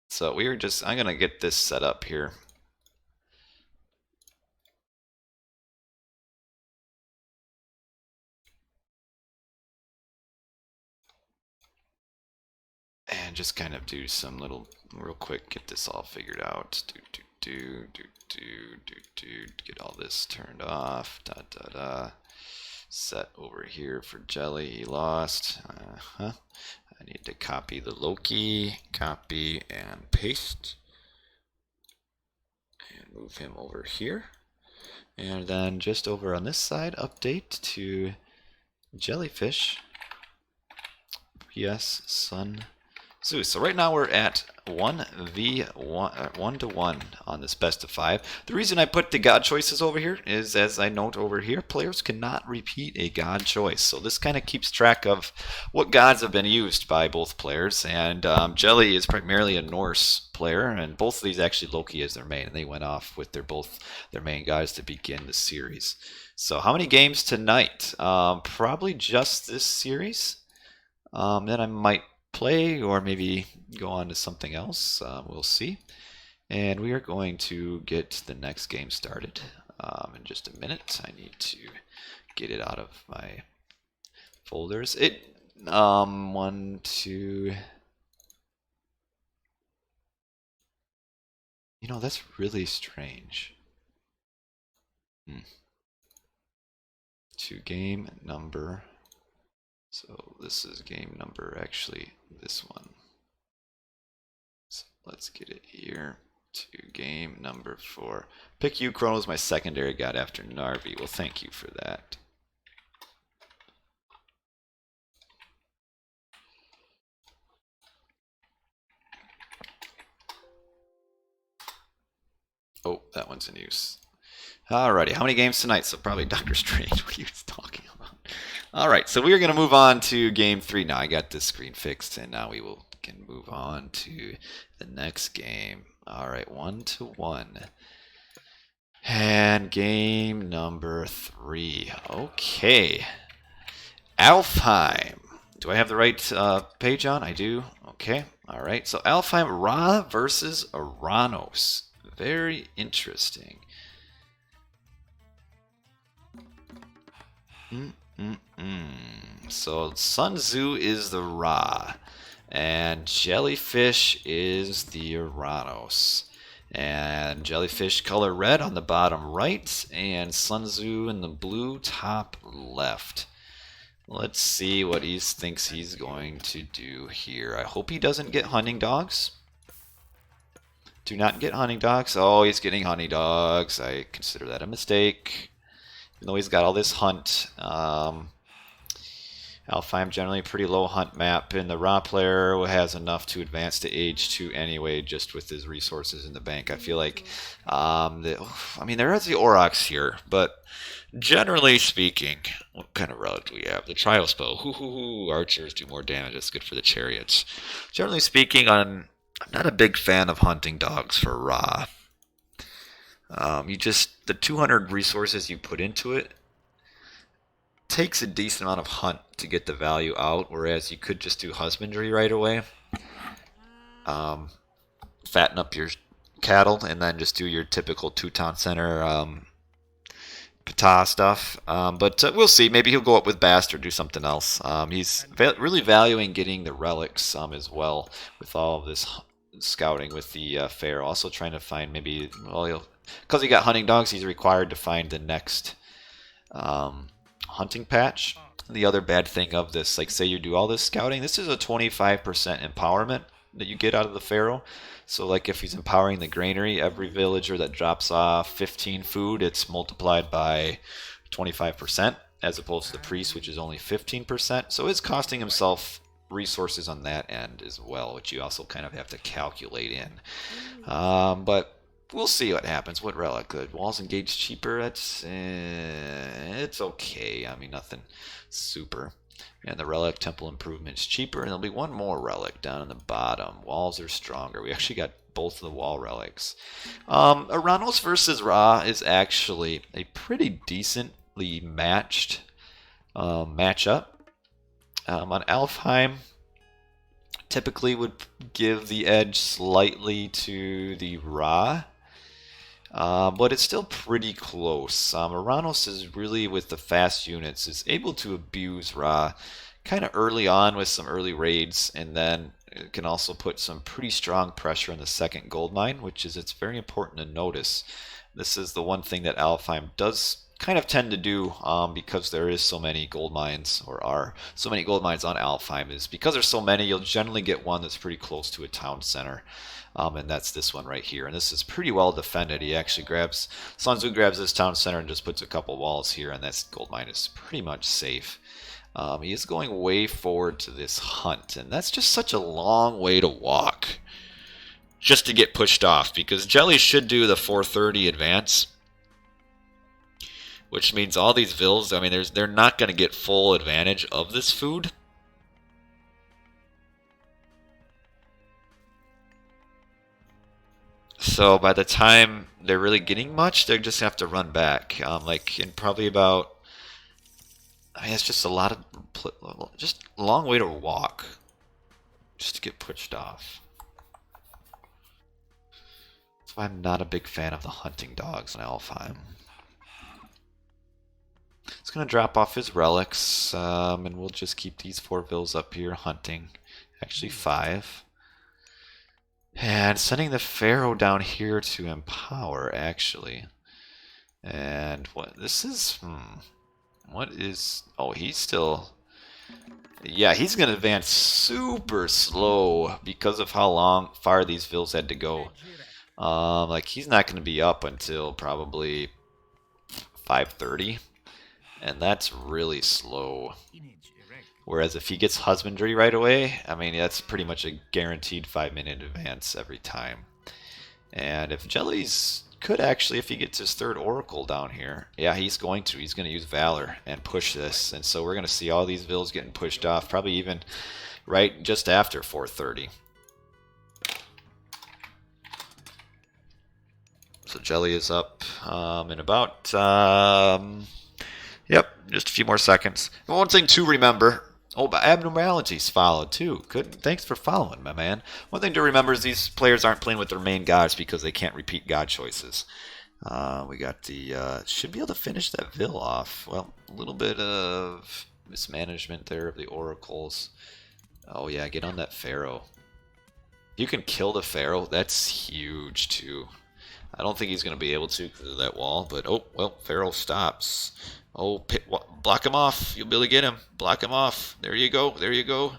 So I'm gonna get this set up here. And just kind of do some real quick, get this all figured out. Get all this turned off. Set over here for Jelly, he lost. I need to copy the Loki, copy and paste. And move him over here. And then just over on this side, update to jellyfish. Yes, Sun Zeus. So right now we're at 1v1, 1-1 on this best of 5. The reason I put the god choices over here is, as I note over here, players cannot repeat a god choice. So this kind of keeps track of what gods have been used by both players. And Jelly is primarily a Norse player, and both of these actually Loki is their main, and they went off with both their main guys to begin the series. So how many games tonight? Probably just this series. Then I might play or maybe go on to something else. We'll see. And we are going to get the next game started in just a minute. I need to get it out of my folders. One, two. You know, that's really strange. To game number. So this is game number, actually, this one. So let's get it here to game number 4. Pick you, Chrono's my secondary god after Narvi. Well, thank you for that. Oh, that one's in use. Alrighty, how many games tonight? So probably Doctor Strange, what are you talking about? Alright, so we are going to move on to game 3 now. I got this screen fixed, and now we can move on to the next game. Alright, 1-1. And game number 3. Okay. Alfheim. Do I have the right page on? I do. Okay. Alright, so Alfheim Ra versus Oranos. Very interesting. So Sun Tzu is the Ra, and jellyfish is the Oranos. And jellyfish color red on the bottom right, and Sun Tzu in the blue top left. Let's see what he thinks he's going to do here. I hope he doesn't get hunting dogs. Do not get hunting dogs. Oh, he's getting hunting dogs. I consider that a mistake. Even though he's got all this hunt. Alfheim generally a pretty low hunt map, and the Ra player has enough to advance to age 2 anyway, just with his resources in the bank. I feel like, I mean, there is the Aurochs here, but generally speaking, what kind of relic do we have? The Trials Bow. Archers do more damage. That's good for the chariots. Generally speaking, I'm not a big fan of hunting dogs for Ra. The 200 resources you put into it takes a decent amount of hunt to get the value out, whereas you could just do husbandry right away. Fatten up your cattle and then just do your typical Teuton Center Ptah stuff. But we'll see. Maybe he'll go up with Bast or do something else. He's really valuing getting the relics as well with all of this scouting with the Pharaoh. Also trying to find maybe, well, because he got hunting dogs, he's required to find the next hunting patch. The other bad thing of this, like say you do all this scouting, this is a 25% empowerment that you get out of the Pharaoh. So like if he's empowering the granary, every villager that drops off 15 food, it's multiplied by 25%, as opposed to the priest, which is only 15%. So it's costing himself resources on that end as well, which you also kind of have to calculate in. But we'll see what happens. What relic? Good. Walls engaged cheaper. It's okay. I mean, nothing super. And the relic temple improvement is cheaper. And there'll be one more relic down in the bottom. Walls are stronger. We actually got both of the wall relics. Oranos versus Ra is actually a pretty decently matched matchup. On Alfheim, typically would give the edge slightly to the Ra. But it's still pretty close. Oranos is really, with the fast units, is able to abuse Ra kind of early on with some early raids, and then it can also put some pretty strong pressure on the second gold mine, which is, it's very important to notice. This is the one thing that Alfheim does kind of tend to do, because there is so many gold mines, or are so many gold mines on Alfheim, is because there's so many, you'll generally get one that's pretty close to a town center. And that's this one right here. And this is pretty well defended. He actually grabs, Sun Tzu grabs this town center and just puts a couple walls here, and that gold mine is pretty much safe. He is going way forward to this hunt, and that's just such a long way to walk just to get pushed off, because Jelly should do the 430 advance, which means all these vills, I mean, they're not going to get full advantage of this food. So by the time they're really getting much, they just have to run back. Like in probably about, I mean, it's just a lot of, just a long way to walk just to get pushed off. That's why I'm not a big fan of the hunting dogs in Alfheim. It's going to drop off his relics, and we'll just keep these 4 vills up here hunting. Actually 5. And sending the Pharaoh down here to empower, actually. And what this is, what is, oh, he's still, yeah, he's going to advance super slow because of how far these vills had to go. Like, he's not going to be up until probably 5:30, and that's really slow. Whereas if he gets husbandry right away, I mean, that's pretty much a guaranteed 5-minute advance every time. And if Jelly's could actually, if he gets his 3rd oracle down here, yeah, he's going to use Valor and push this. And so we're going to see all these vills getting pushed off, probably even right just after 4:30. So Jelly is up in about, yep, just a few more seconds. And one thing to remember, oh, but abnormalities followed too. Good, thanks for following, my man. One thing to remember is these players aren't playing with their main gods because they can't repeat god choices. We got the, should be able to finish that Vill off. Well, a little bit of mismanagement there of the oracles. Oh yeah, get on that Pharaoh. You can kill the Pharaoh, that's huge too. I don't think he's going to be able to because of that wall, but oh, well, Pharaoh stops. Oh, block him off. You'll be able to get him. Block him off. There you go. There you go.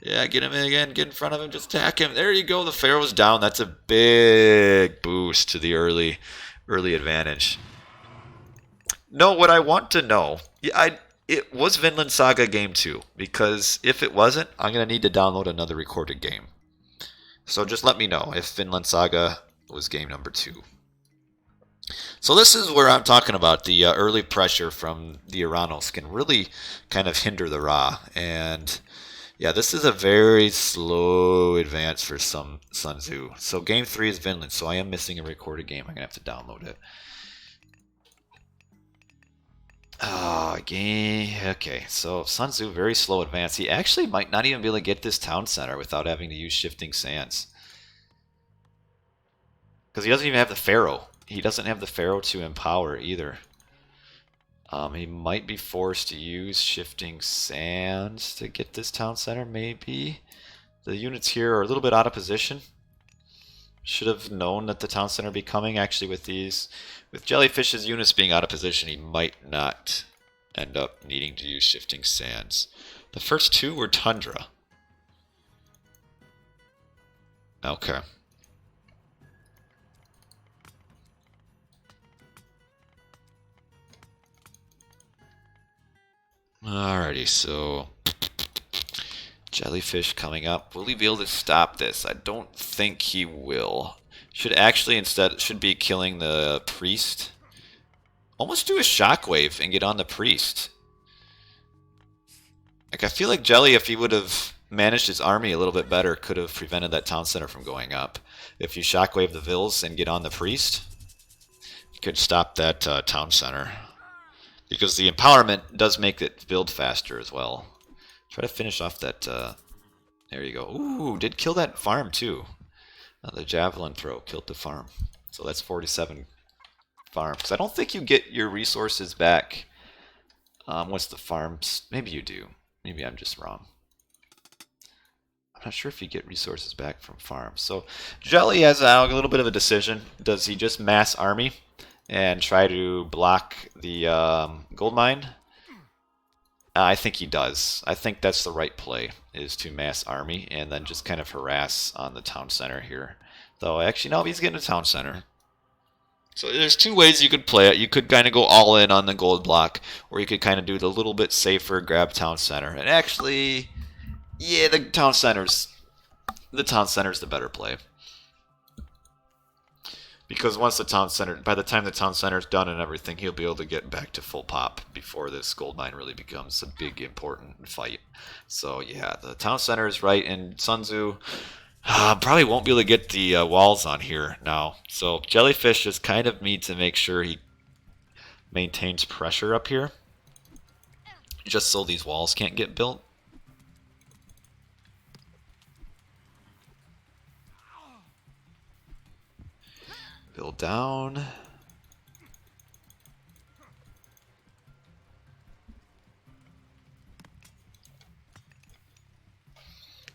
Yeah, get him in again. Get in front of him. Just attack him. There you go. The Pharaoh's down. That's a big boost to the early advantage. No, what I want to know, it was Vinlandsaga Game 2, because if it wasn't, I'm going to need to download another recorded game. So just let me know if Vinlandsaga was game number 2. So this is where I'm talking about the early pressure from the Oranos can really kind of hinder the Ra. And yeah, this is a very slow advance for some Sun Tzu. So game 3 is Vinland, so I am missing a recorded game. I'm going to have to download it. Okay, so Sun Tzu, very slow advance. He actually might not even be able to get this town center without having to use shifting sands. Because he doesn't even have the Pharaoh. He doesn't have the Pharaoh to empower either. He might be forced to use shifting sands to get this town center, maybe. The units here are a little bit out of position. Should have known that the town center would be coming. Actually, with Jellyfish's units being out of position, he might not end up needing to use shifting sands. The first two were Tundra. Okay. Alrighty, so Jellyfish coming up. Will he be able to stop this? I don't think he will. Should actually instead should be killing the priest. Almost do a shockwave and get on the priest. Like, I feel like Jelly, if he would have managed his army a little bit better, could have prevented that town center from going up. If you shockwave the Vils and get on the priest, you could stop that town center. Because the empowerment does make it build faster as well. Try to finish off that... there you go. Ooh, did kill that farm too. The javelin throw killed the farm. So that's 47 farms. I don't think you get your resources back. What's the farms? Maybe you do. Maybe I'm just wrong. I'm not sure if you get resources back from farms. So Jelly has a little bit of a decision. Does he just mass army and try to block the gold mine? I think he does. I think that's the right play, is to mass army and then just kind of harass on the town center here. Though, actually, no, he's getting a town center. So there's two ways you could play it. You could kind of go all in on the gold block, or you could kind of do the little bit safer grab town center. And actually, yeah, the town center's the better play. Because once the town center, by the time the town center's done and everything, he'll be able to get back to full pop before this gold mine really becomes a big important fight. So yeah, the town center is right, and Sun Tzu probably won't be able to get the walls on here now. So Jellyfish just kind of needs to make sure he maintains pressure up here, just so these walls can't get built. Build down.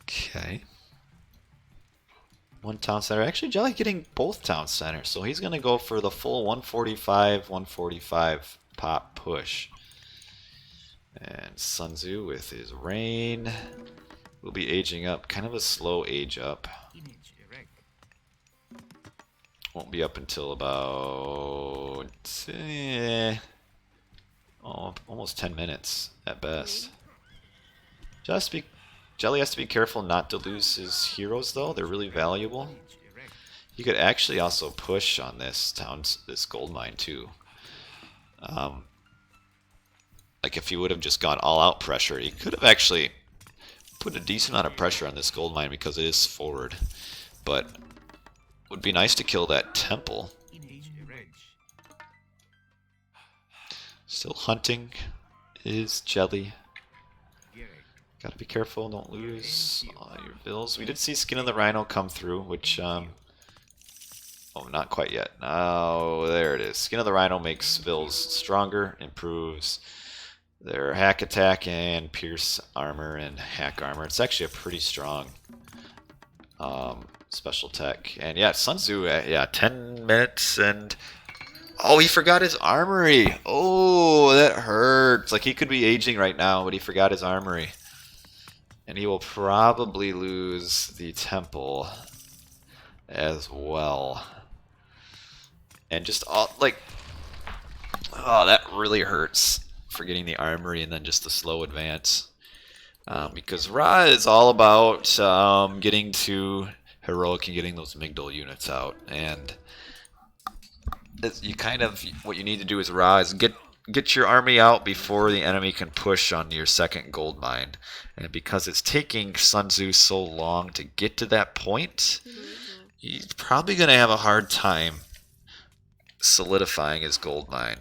Okay. One town center. Actually, Jelly getting both town centers, so he's going to go for the full 145 pop push. And Sun Tzu with his rain will be aging up. Kind of a slow age up. Won't be up until about almost 10 minutes at best. Jelly has to be careful not to lose his heroes, though. They're really valuable. He could actually also push on this gold mine too. Like if he would have just gone all-out pressure, he could have actually put a decent amount of pressure on this gold mine because it is forward. But would be nice to kill that temple. Still hunting is Jelly. Gotta be careful, don't lose your bills. We did see Skin of the Rhino come through, which, oh, not quite yet. Oh, there it is. Skin of the Rhino makes bills stronger, improves their hack attack and pierce armor and hack armor. It's actually a pretty strong special tech. And yeah, Sun Tzu, yeah, 10 minutes and... Oh, he forgot his armory! Oh, that hurts. Like, he could be aging right now, but he forgot his armory. And he will probably lose the temple as well. And just, like... Oh, that really hurts. Forgetting the armory and then just the slow advance. Because Ra is all about getting to heroic and getting those Migdal units out, and you kind of what you need to do as Ra is get your army out before the enemy can push on your second gold mine. And because it's taking Sun Tzu so long to get to that point, he's probably going to have a hard time solidifying his gold mine.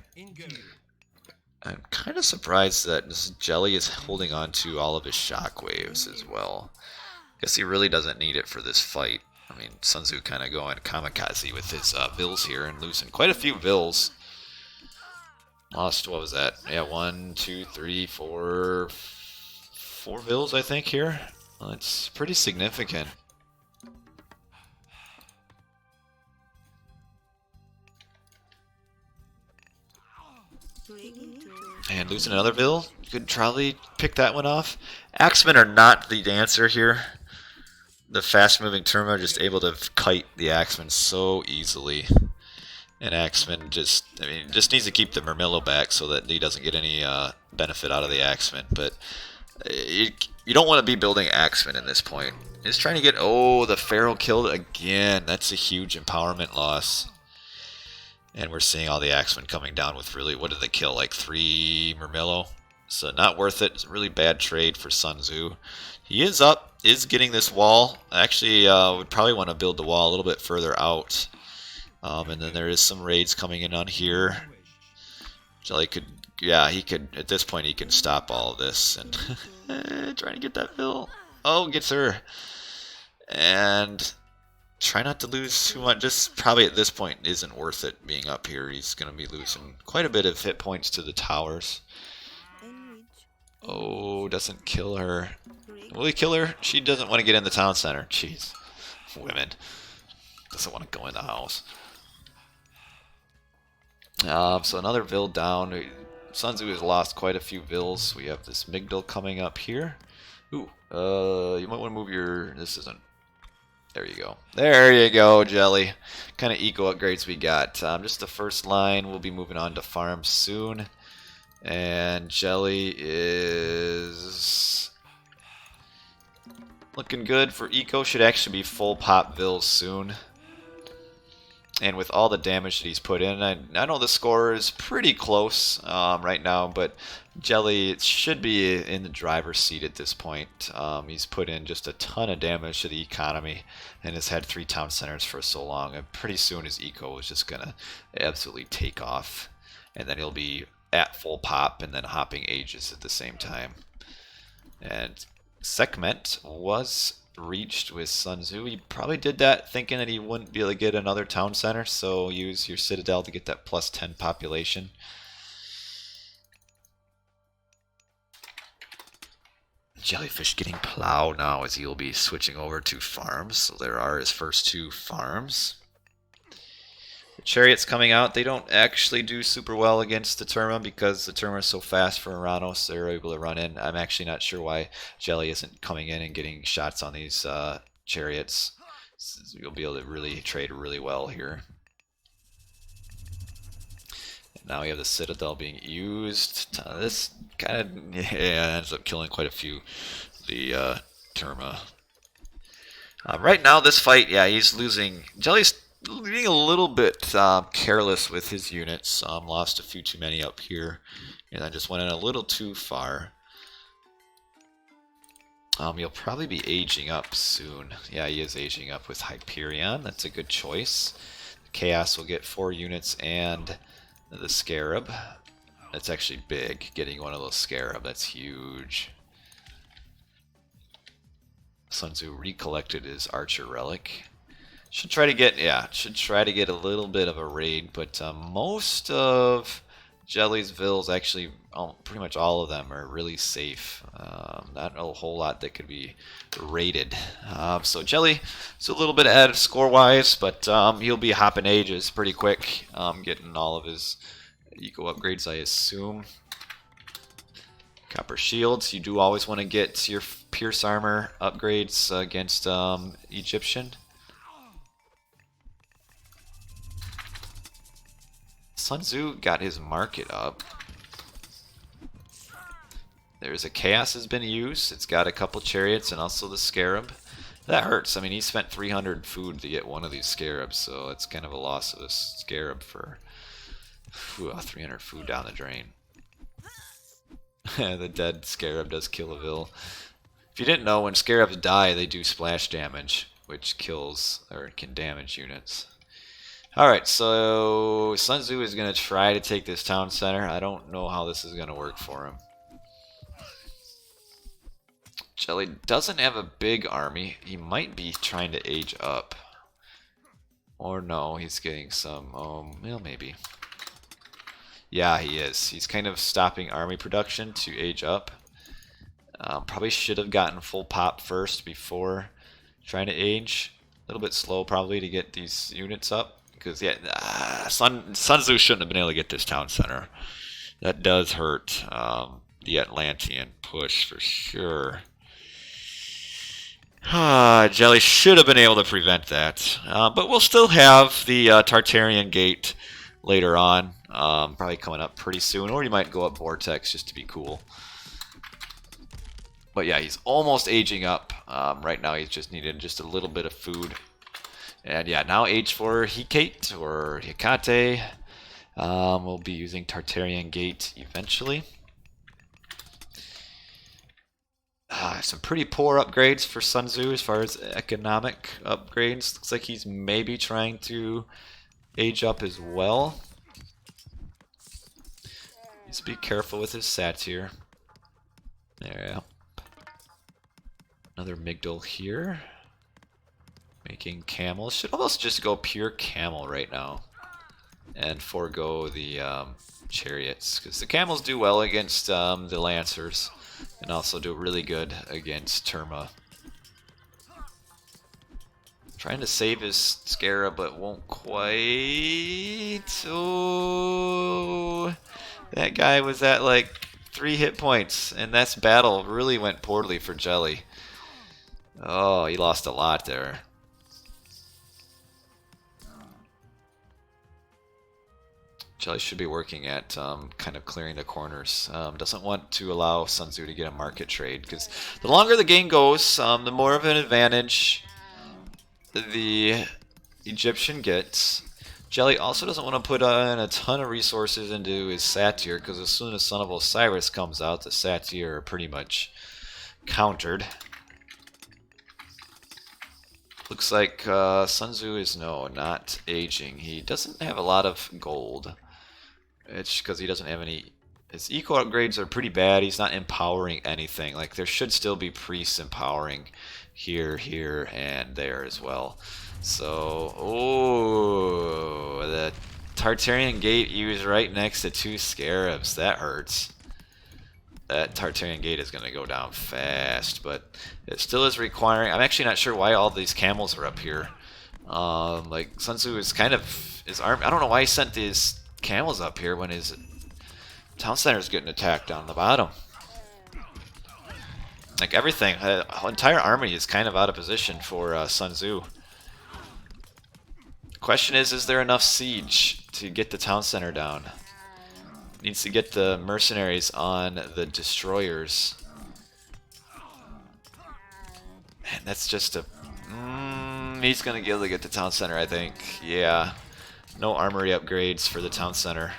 I'm kind of surprised that this Jelly is holding on to all of his shockwaves as well. Guess he really doesn't need it for this fight. I mean, Sun Tzu kind of going kamikaze with his Vils here and losing quite a few Vils. Lost, what was that? Yeah, one, two, three, four, four vills, I think, here. Well, it's pretty significant. And losing another vill, could probably pick that one off. Axemen are not the answer here. The fast-moving Terma are just able to kite the Axemen so easily. And Axeman just, I mean, just needs to keep the Murmillo back so that he doesn't get any benefit out of the Axeman. But you don't want to be building Axeman in this point. He's trying to get, oh, the Pharaoh killed again. That's a huge empowerment loss. And we're seeing all the Axemen coming down with really, what did they kill, like 3 Murmillo? So not worth it. It's a really bad trade for Sun Tzu. He is up, is getting this wall. Actually, would probably want to build the wall a little bit further out. And then there is some raids coming in on here. Jelly could, yeah, he could, at this point he can stop all of this. And trying to get that bill. Oh, gets her. And try not to lose too much. Just probably at this point isn't worth it being up here. He's going to be losing quite a bit of hit points to the towers. Oh, doesn't kill her. Will he kill her? She doesn't want to get in the town center. Jeez. Women. Doesn't want to go in the house. So another vill down. Sun Tzu has lost quite a few vills. We have this Migdal coming up here. Ooh, you might want to move your... This isn't... There you go. There you go, Jelly. Kind of eco upgrades we got. Just the first line. We'll be moving on to farm soon. And Jelly is... looking good for eco. Should actually be full pop vills soon. And with all the damage that he's put in, I know the score is pretty close right now, but Jelly should be in the driver's seat at this point. He's put in just a ton of damage to the economy and has had 3 town centers for so long. And pretty soon his eco is just going to absolutely take off. And then he'll be at full pop and then hopping ages at the same time. And Sekhmet was reached with Sun Tzu. He probably did that thinking that he wouldn't be able to get another town center, so use your citadel to get that plus 10 population. Jellyfish getting plowed now as he'll be switching over to farms. So there are his first 2 farms. The chariots coming out, they don't actually do super well against the Terma because the Terma is so fast for Oranos, they're able to run in. I'm actually not sure why Jelly isn't coming in and getting shots on these chariots. You'll be able to really trade really well here. And now we have the Citadel being used. This kind of ends up killing quite a few of the Terma. Right now, this fight, yeah, he's losing. Jelly's being a little bit careless with his units. Lost a few too many up here, and I just went in a little too far. He'll probably be aging up soon. Yeah, he is aging up with Hyperion. That's a good choice. Chaos will get 4 units and the Scarab. That's actually big, getting one of those Scarab. That's huge. Sun Tzu recollected his Archer Relic. Should try to get, yeah, should try to get a little bit of a raid, but most of Jelly's vills, actually, pretty much all of them are really safe. Not a whole lot that could be raided. So Jelly is a little bit ahead score-wise, but he'll be hopping ages pretty quick, getting all of his eco upgrades, I assume. Copper shields, you do always want to get your pierce armor upgrades against Egyptian. Sun Tzu got his market up. There's a Chaos has been used. It's got a couple chariots and also the Scarab. That hurts. I mean, he spent 300 food to get one of these Scarabs, so it's kind of a loss of a Scarab for 300 food down the drain. The dead Scarab does kill a vill. If you didn't know, when Scarabs die, they do splash damage, which kills or can damage units. Alright, so Sun Tzu is going to try to take this town center. I don't know how this is going to work for him. Jelly doesn't have a big army. He might be trying to age up. Or no, he's getting some, well, maybe. Yeah, he is. He's kind of stopping army production to age up. Probably should have gotten full pop first before trying to age. A little bit slow probably to get these units up. Because, yeah, Sun Tzu shouldn't have been able to get this town center. That does hurt the Atlantean push for sure. Jelly should have been able to prevent that. But we'll still have the Tartarian Gate later on. Probably coming up pretty soon. Or you might go up Vortex just to be cool. But yeah, he's almost aging up. Right now he's just needing just a little bit of food. And yeah, now age for Hecate or Hecate. We'll be using Tartarian Gate eventually. Some pretty poor upgrades for Sun Tzu as far as economic upgrades. Looks like he's maybe trying to age up as well. Just be careful with his satyr. There. Another Migdal here. Making camels. Should almost just go pure camel right now. And forego the chariots. Because the camels do well against the lancers. And also do really good against Terma. Trying to save his Scarab, but won't quite. Oh, that guy was at like 3 hit points. And that's battle really went poorly for Jelly. Oh, he lost a lot there. Jelly should be working at kind of clearing the corners. Doesn't want to allow Sun Tzu to get a market trade, because the longer the game goes, the more of an advantage the Egyptian gets. Jelly also doesn't want to put in a ton of resources into his satyr, because as soon as Son of Osiris comes out, the satyr are pretty much countered. Looks like Sun Tzu is not aging. He doesn't have a lot of gold. It's because he doesn't have any. His eco upgrades are pretty bad. He's not empowering anything. Like, there should still be priests empowering here, here, and there as well. So, oh, the Tartarian Gate used right next to 2 scarabs. That hurts. That Tartarian Gate is going to go down fast, but it still is requiring. I'm actually not sure why all these camels are up here. Like, Sun Tzu is kind of his arm. I don't know why he sent these camels up here when his town center is getting attacked down the bottom. Like, everything, entire army is kind of out of position for Sun Tzu. The question is there enough siege to get the town center down? Needs to get the mercenaries on the destroyers. Man, that's just a. He's gonna be able to get the town center, I think. Yeah. No armory upgrades for the town center.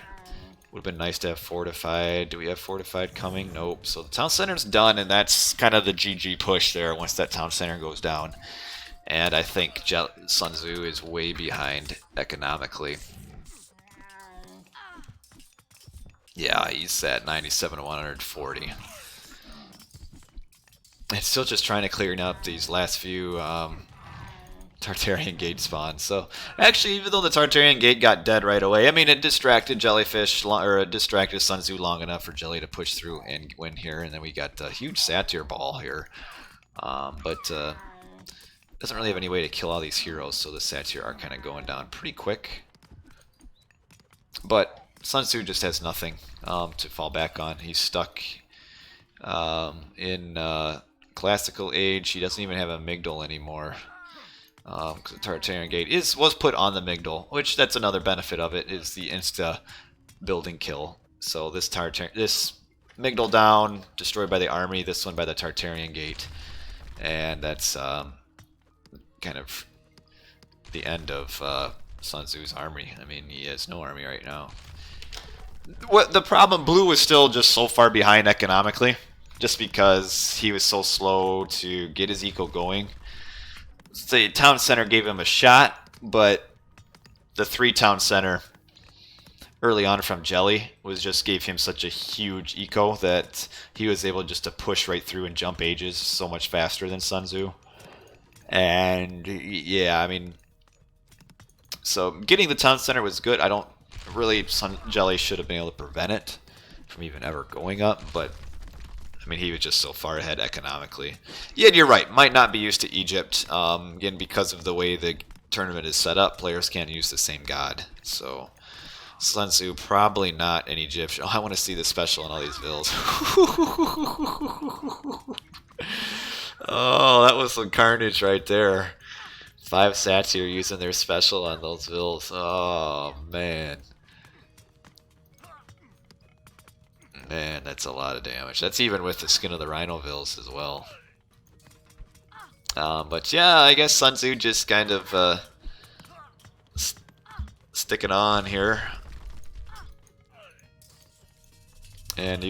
Would have been nice to have fortified. Do we have fortified coming? Nope. So the town center's done, and that's kind of the GG push there once that town center goes down. And I think Sun Tzu is way behind economically. Yeah, he's at 97 to 140. It's still just trying to clear up these last few Tartarian Gate spawns. So, actually, even though the Tartarian Gate got dead right away, I mean, it distracted Jellyfish, or it distracted Sun Tzu long enough for Jelly to push through and win here. And then we got a huge Satyr ball here. But doesn't really have any way to kill all these heroes, so the Satyr are kind of going down pretty quick. But Sun Tzu just has nothing to fall back on. He's stuck in classical age. He doesn't even have a Migdal anymore. Because the Tartarian Gate was put on the Migdal, which that's another benefit of it, is the insta building kill. So this Migdal down, destroyed by the army, this one by the Tartarian Gate. And that's kind of the end of Sun Tzu's army. I mean, he has no army right now. What the problem, Blue was still just so far behind economically, just because he was so slow to get his eco going. The town center gave him a shot, but the 3 town center early on from Jelly gave him such a huge eco that he was able just to push right through and jump ages so much faster than Sun Tzu. And yeah, I mean, so getting the town center was good. I don't Really, Sun Jelly should have been able to prevent it from even ever going up, but I mean, he was just so far ahead economically. Yeah, you're right. Might not be used to Egypt. Again, because of the way the tournament is set up, players can't use the same god. So Sun Tzu probably not an Egyptian. Oh, I want to see the special on all these vills. Oh, that was some carnage right there. 5 satyr using their special on those vills. Oh man. Man, that's a lot of damage. That's even with the skin of the rhino vills as well. But yeah, I guess Sun Tzu just kind of sticking on here. And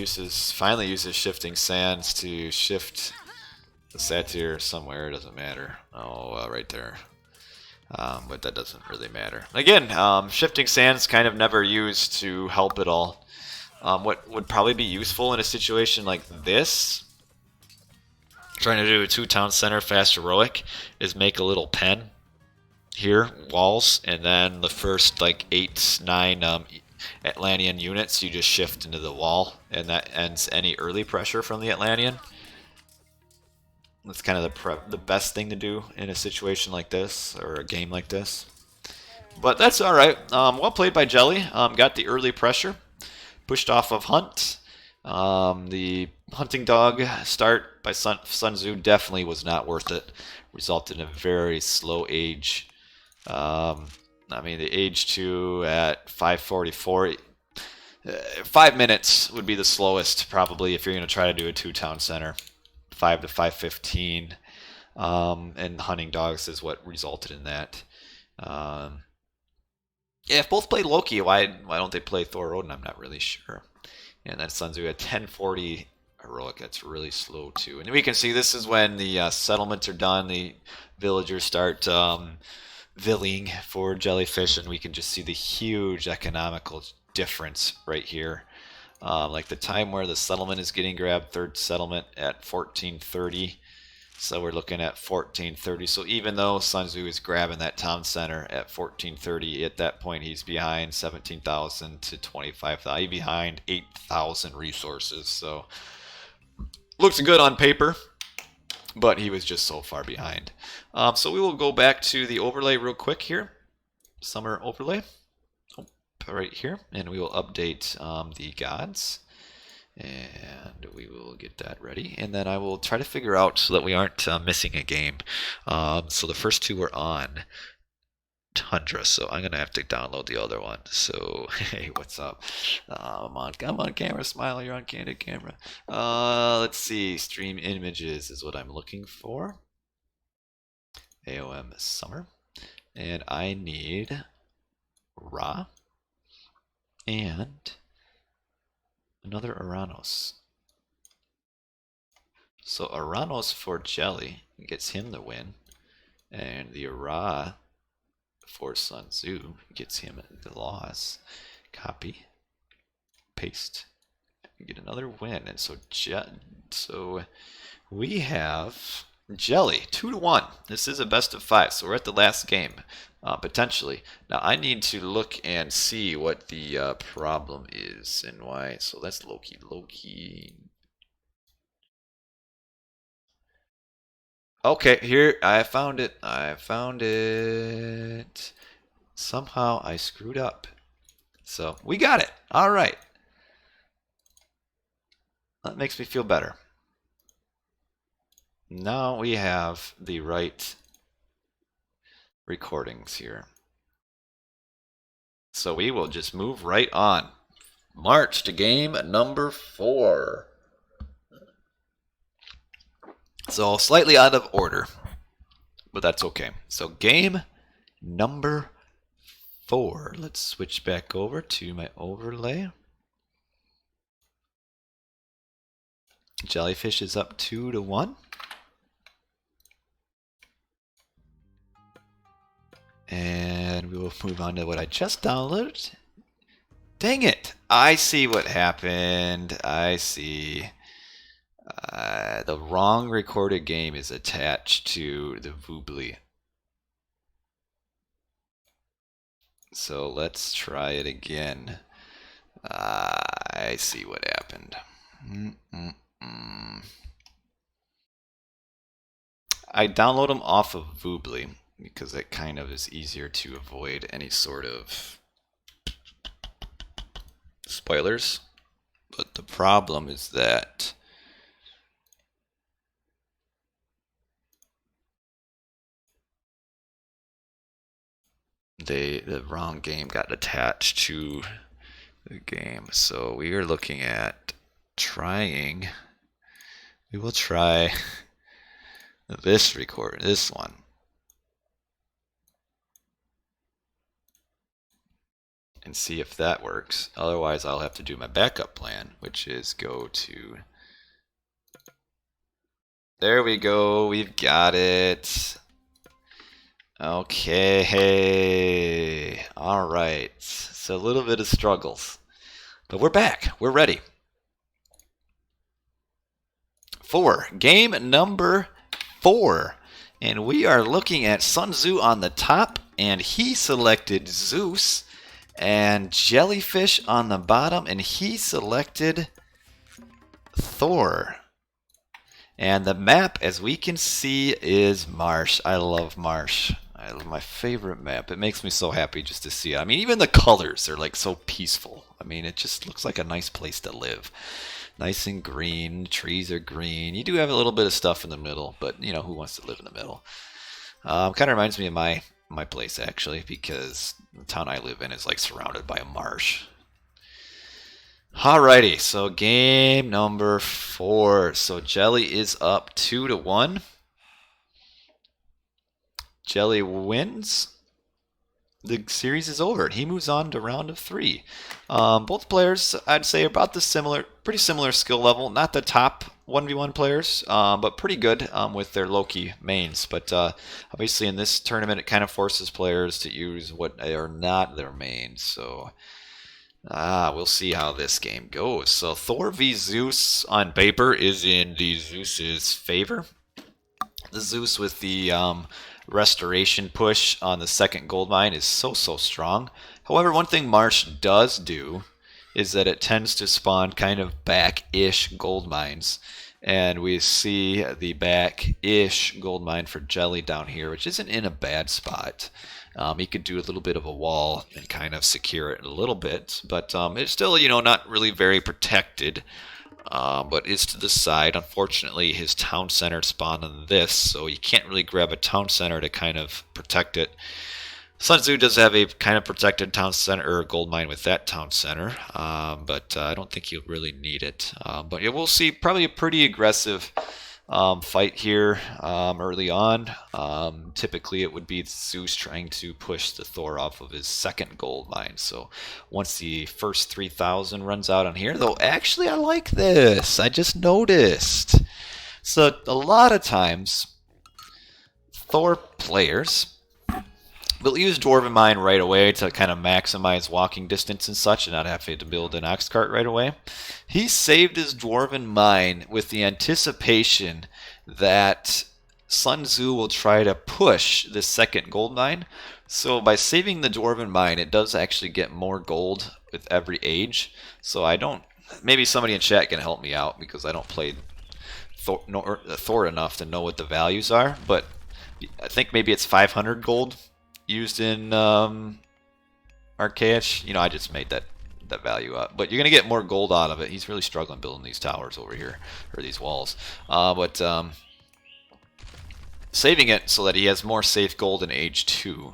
finally uses shifting sands to shift the satyr somewhere. It doesn't matter. Oh, right there. But that doesn't really matter. Again, shifting sands kind of never used to help at all. What would probably be useful in a situation like this, trying to do a 2-town center fast heroic, is make a little pen here, walls, and then the first like 8, 9 Atlantean units you just shift into the wall, and that ends any early pressure from the Atlantean. That's kind of the best thing to do in a situation like this, or a game like this. But that's alright. Well played by Jelly. Got the early pressure. Pushed off of Hunt. The hunting dog start by Sun Tzu definitely was not worth it. Resulted in a very slow age. I mean, the age 2 at 5:44. 5 minutes would be the slowest, probably, if you're going to try to do a 2-town center. 5 to 5:15. And hunting dogs is what resulted in that. Yeah, if both play Loki, why don't they play Thor or Odin? I'm not really sure. And then Sun Tzu at 10:40 heroic. That's really slow too. And we can see this is when the settlements are done. The villagers start villing for jellyfish, and we can just see the huge economical difference right here. Like the time where the settlement is getting grabbed, third settlement at 14:30. So we're looking at 14:30. So even though Sun Tzu is grabbing that town center at 14:30, at that point he's behind 17,000 to 25,000. He's behind 8,000 resources. So looks good on paper, but he was just so far behind. So we will go back to the overlay real quick here. Summer overlay. Right here. And we will update the gods. And we will get that ready, and then I will try to figure out so that we aren't missing a game. So the first 2 were on Tundra, so I'm gonna have to download the other one. So hey, what's up? I'm on camera, smile. You're on candid camera. Let's see. Stream images is what I'm looking for. AOM summer, and I need Ra and another Oranos. So Oranos for Jelly gets him the win, and the Ra for Sun Tzu gets him the loss. Copy, paste, get another win, and so we have Jelly 2-1. This is a best of 5, so we're at the last game. Potentially. Now I need to look and see what the problem is and why. So that's Loki. Okay, here I found it. Somehow I screwed up. So we got it. All right. That makes me feel better. Now we have the right recordings here. So we will just move right on. March to game number 4. So slightly out of order, but that's okay. So game number 4. Let's switch back over to my overlay. Jellyfish is up 2-1. And we will move on to what I just downloaded. Dang it! I see what happened. I see. The wrong recorded game is attached to the Voobly. So let's try it again. I see what happened. I download them off of Voobly because it kind of is easier to avoid any sort of spoilers. But the problem is that the wrong game got attached to the game. So we are looking at trying. We will try this one. And see if that works. Otherwise, I'll have to do my backup plan, which is go to... There we go. We've got it. Okay. All right. So a little bit of struggles. But we're back. We're ready. Game number 4. And we are looking at Sun Tzu on the top, and he selected Zeus, and jellyfish on the bottom, and he selected Thor. And the map, as we can see, is Marsh. I love Marsh. I love my favorite map. It makes me so happy just to see it. I mean, even the colors are like so peaceful. I mean, it just looks like a nice place to live. Nice and green. Trees are green. You do have a little bit of stuff in the middle, but you know, who wants to live in the middle? Kind of reminds me of my place, actually, because the town I live in is like surrounded by a marsh. Alrighty, so game number 4. So Jelly is up 2-1. Jelly wins. The series is over. He moves on to round of 3. Both players, I'd say, are about the pretty similar skill level. Not the top 1v1 players, but pretty good with their Loki mains. But obviously in this tournament, it kind of forces players to use what are not their mains. So we'll see how this game goes. So Thor v Zeus on paper is in the Zeus's favor. The Zeus with the restoration push on the second gold mine is so strong. However, one thing Marsh does do is that it tends to spawn kind of back-ish gold mines. And we see the back-ish gold mine for Jelly down here, which isn't in a bad spot. He could do a little bit of a wall and kind of secure it a little bit, but it's still, you know, not really very protected. But it's to the side. Unfortunately, his town center spawned on this, so you can't really grab a town center to kind of protect it. Sun Tzu does have a kind of protected town center or gold mine with that town center, but I don't think he'll really need it. But yeah, we'll see probably a pretty aggressive fight here early on. Typically it would be Zeus trying to push the Thor off of his second gold mine. So once the first 3,000 runs out on here, though actually I like this. I just noticed. So a lot of times Thor players will use Dwarven Mine right away to kind of maximize walking distance and such and not have to build an ox cart right away. He saved his Dwarven Mine with the anticipation that Sun Tzu will try to push this second gold mine. So by saving the Dwarven Mine, it does actually get more gold with every age. So I don't... Maybe somebody in chat can help me out because I don't play Thor enough to know what the values are. But I think maybe it's 500 gold used in Archaic. You know, I just made that value up. But you're going to get more gold out of it. He's really struggling building these towers over here, or these walls. But saving it so that he has more safe gold in age 2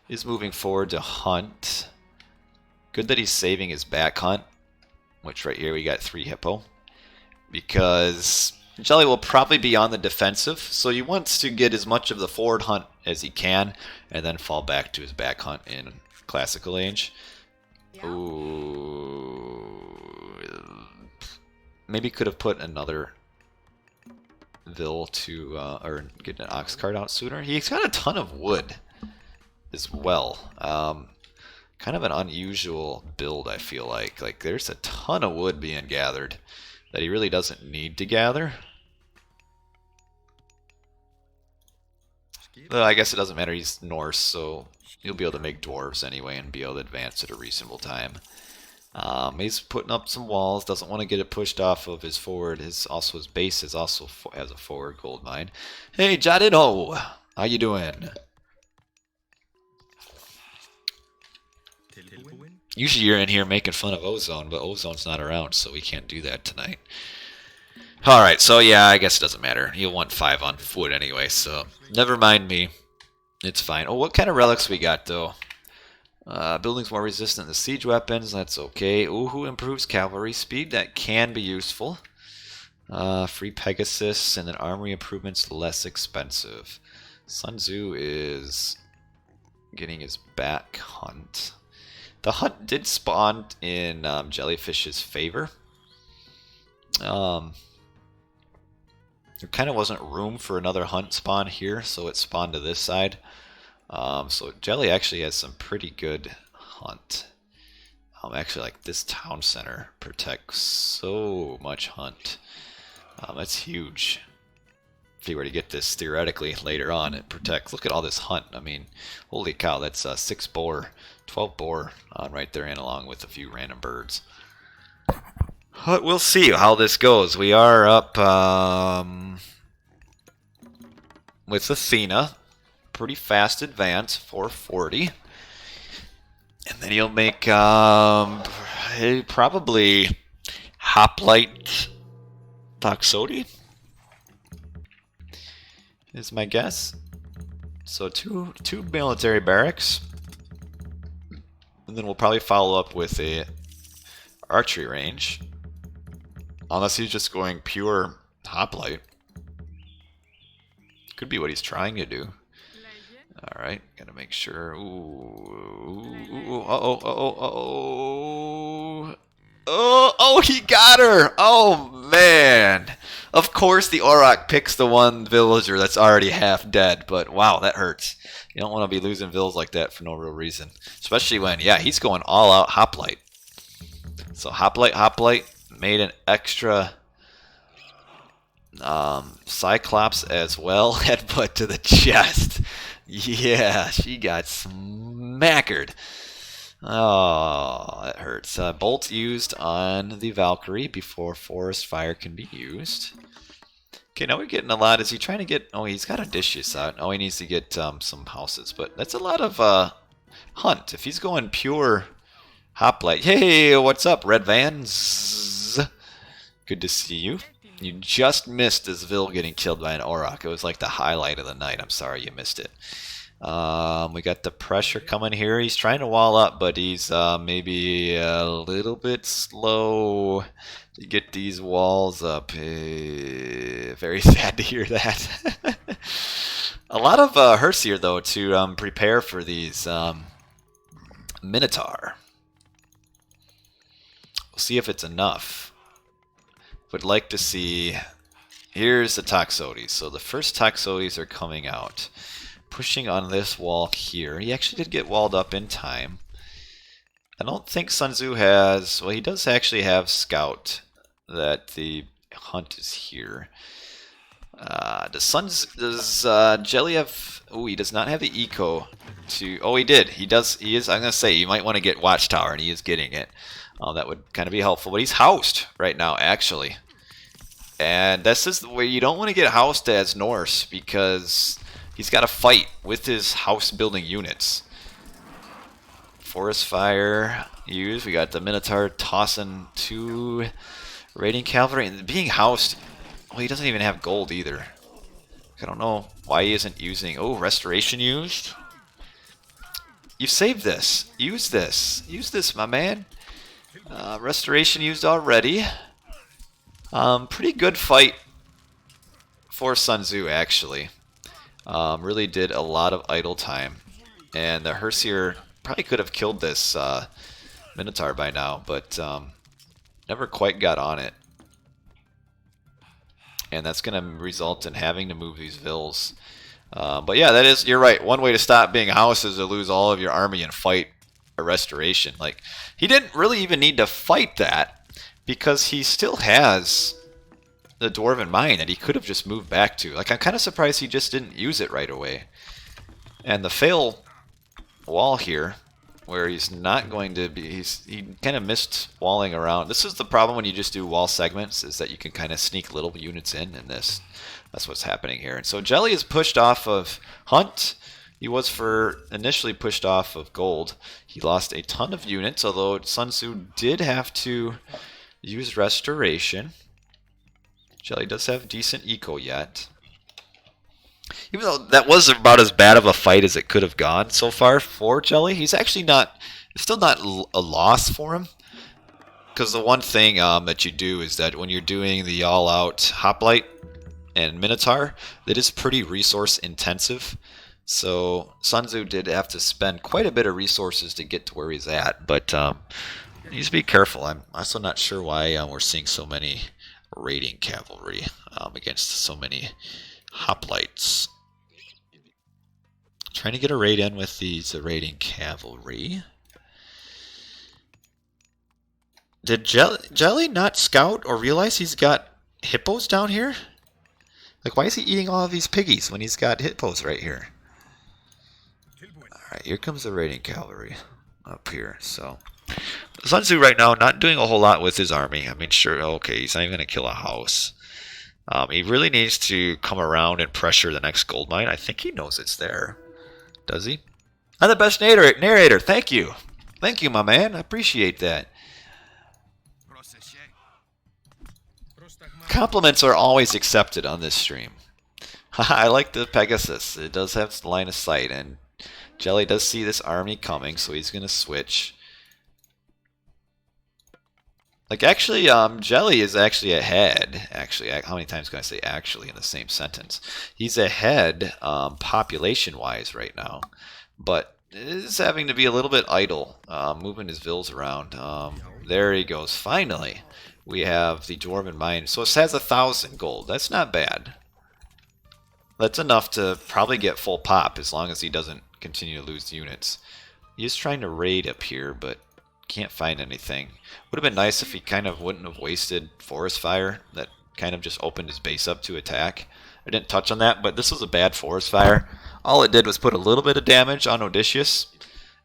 is moving forward to hunt. Good that he's saving his back hunt, which right here we got 3 hippo. Because Jelly will probably be on the defensive, so he wants to get as much of the forward hunt as he can, and then fall back to his back hunt in classical age. Yeah. Ooh. Maybe could have put another Vil to, or get an ox cart out sooner. He's got a ton of wood as well. Kind of an unusual build, I feel like. Like, there's a ton of wood being gathered that he really doesn't need to gather. Well, I guess it doesn't matter. He's Norse, so he'll be able to make dwarves anyway and be able to advance at a reasonable time. He's putting up some walls. Doesn't want to get it pushed off of his forward. His base is also has a forward gold mine. Hey, Jadino, how you doing? Usually you're in here making fun of Ozone, but Ozone's not around, so we can't do that tonight. Alright, so yeah, I guess it doesn't matter. He'll want 5 on foot anyway, so never mind me. It's fine. Oh, what kind of relics we got, though? Buildings more resistant to siege weapons, that's okay. Ooh, who improves cavalry speed? That can be useful. Free Pegasus, and then armory improvements less expensive. Sun Tzu is getting his back hunt. The hunt did spawn in Jellyfish's favor. There kind of wasn't room for another hunt spawn here, so it spawned to this side. So Jelly actually has some pretty good hunt. Actually, like this town center protects so much hunt. That's huge. If you were to get this theoretically later on, it protects. Look at all this hunt. I mean, holy cow, that's 6 boar, 12 boar right there, and along with a few random birds. But we'll see how this goes. We are up with Athena. Pretty fast advance, 440. And then he'll make probably Hoplite Toxodi is my guess. So two military barracks. And then we'll probably follow up with a archery range. Unless he's just going pure hoplite. Could be what he's trying to do. Alright, gotta make sure. Ooh, oh, he got her! Oh, man! Of course the Auroch picks the one villager that's already half dead, but wow, that hurts. You don't want to be losing vills like that for no real reason. Especially when, yeah, he's going all out hoplite. So hoplite made an extra Cyclops as well. Headbutt to the chest. Yeah, she got smackered. Oh, that hurts. Bolt used on the Valkyrie before Forest Fire can be used. Okay, now we're getting a lot. Is he trying to get... Oh, he's got Odysseus out. Oh, he needs to get some houses. But that's a lot of hunt. If he's going pure hoplite... Hey, what's up, Red Vans? Good to see you. You just missed this Vil getting killed by an Auroch. It was like the highlight of the night. I'm sorry you missed it. We got the pressure coming here. He's trying to wall up, but he's maybe a little bit slow to get these walls up. Very sad to hear that. A lot of hearse here, though, to prepare for these Minotaur. We'll see if it's enough. Would like to see... Here's the Toxotes. So the first Toxotes are coming out. Pushing on this wall here. He actually did get walled up in time. I don't think Sun Tzu has... Well, he does actually have Scout. That the hunt is here. Does Jelly have... Oh, he does not have the eco to... Oh, he did. He does. He is... I'm going to say, you might want to get Watchtower, and he is getting it. That would kind of be helpful. But he's housed right now, actually. And this is the way you don't want to get housed as Norse, because he's got to fight with his house building units. Forest Fire used. We got the Minotaur tossing 2 raiding cavalry. And being housed, well, he doesn't even have gold either. I don't know why he isn't using... Oh, Restoration used. You saved this. Use this. Use this, my man. Restoration used already. Pretty good fight for Sun Tzu, actually. Really did a lot of idle time. And the Hersier probably could have killed this Minotaur by now, but never quite got on it. And that's going to result in having to move these vills. But yeah, that is, you're right. One way to stop being housed is to lose all of your army and fight a restoration. Like, he didn't really even need to fight that, because he still has the Dwarven Mine that he could have just moved back to. Like, I'm kind of surprised he just didn't use it right away. And the fail wall here, where he's not going to be, he kind of missed walling around. This is the problem when you just do wall segments, is that you can kind of sneak little units in this. That's what's happening here. And so Jelly is pushed off of Hunt. He was initially pushed off of Gold. He lost a ton of units, although Sun Tzu did have to use Restoration. Jelly does have decent eco yet. Even though that was about as bad of a fight as it could have gone so far for Jelly, he's actually not, it's still not a loss for him. Because the one thing that you do is that when you're doing the all-out Hoplite and Minotaur, that is pretty resource intensive. So Sun Tzu did have to spend quite a bit of resources to get to where he's at. But he needs to be careful. I'm also not sure why we're seeing so many raiding cavalry against so many hoplites. Trying to get a raid in with these raiding cavalry. Did Jelly not scout or realize he's got hippos down here? Like, why is he eating all of these piggies when he's got hippos right here? Alright, here comes the raiding cavalry up here. So Sun Tzu right now not doing a whole lot with his army. I mean, sure, okay, he's not even going to kill a house. He really needs to come around and pressure the next gold mine. I think he knows it's there. Does he? I'm the best narrator. Thank you. Thank you, my man. I appreciate that. Compliments are always accepted on this stream. I like the Pegasus. It does have line of sight, and Jelly does see this army coming, so he's going to switch. Like, actually, Jelly is actually ahead. Actually, how many times can I say actually in the same sentence? He's ahead population-wise right now, but is having to be a little bit idle, moving his vills around. There he goes. Finally, we have the Dwarven Mine. So it has 1,000 gold. That's not bad. That's enough to probably get full pop as long as he doesn't continue to lose units. He's trying to raid up here, but can't find anything. Would have been nice if he kind of wouldn't have wasted Forest Fire. That kind of just opened his base up to attack. I didn't touch on that, but this was a bad Forest Fire. All it did was put a little bit of damage on Odysseus.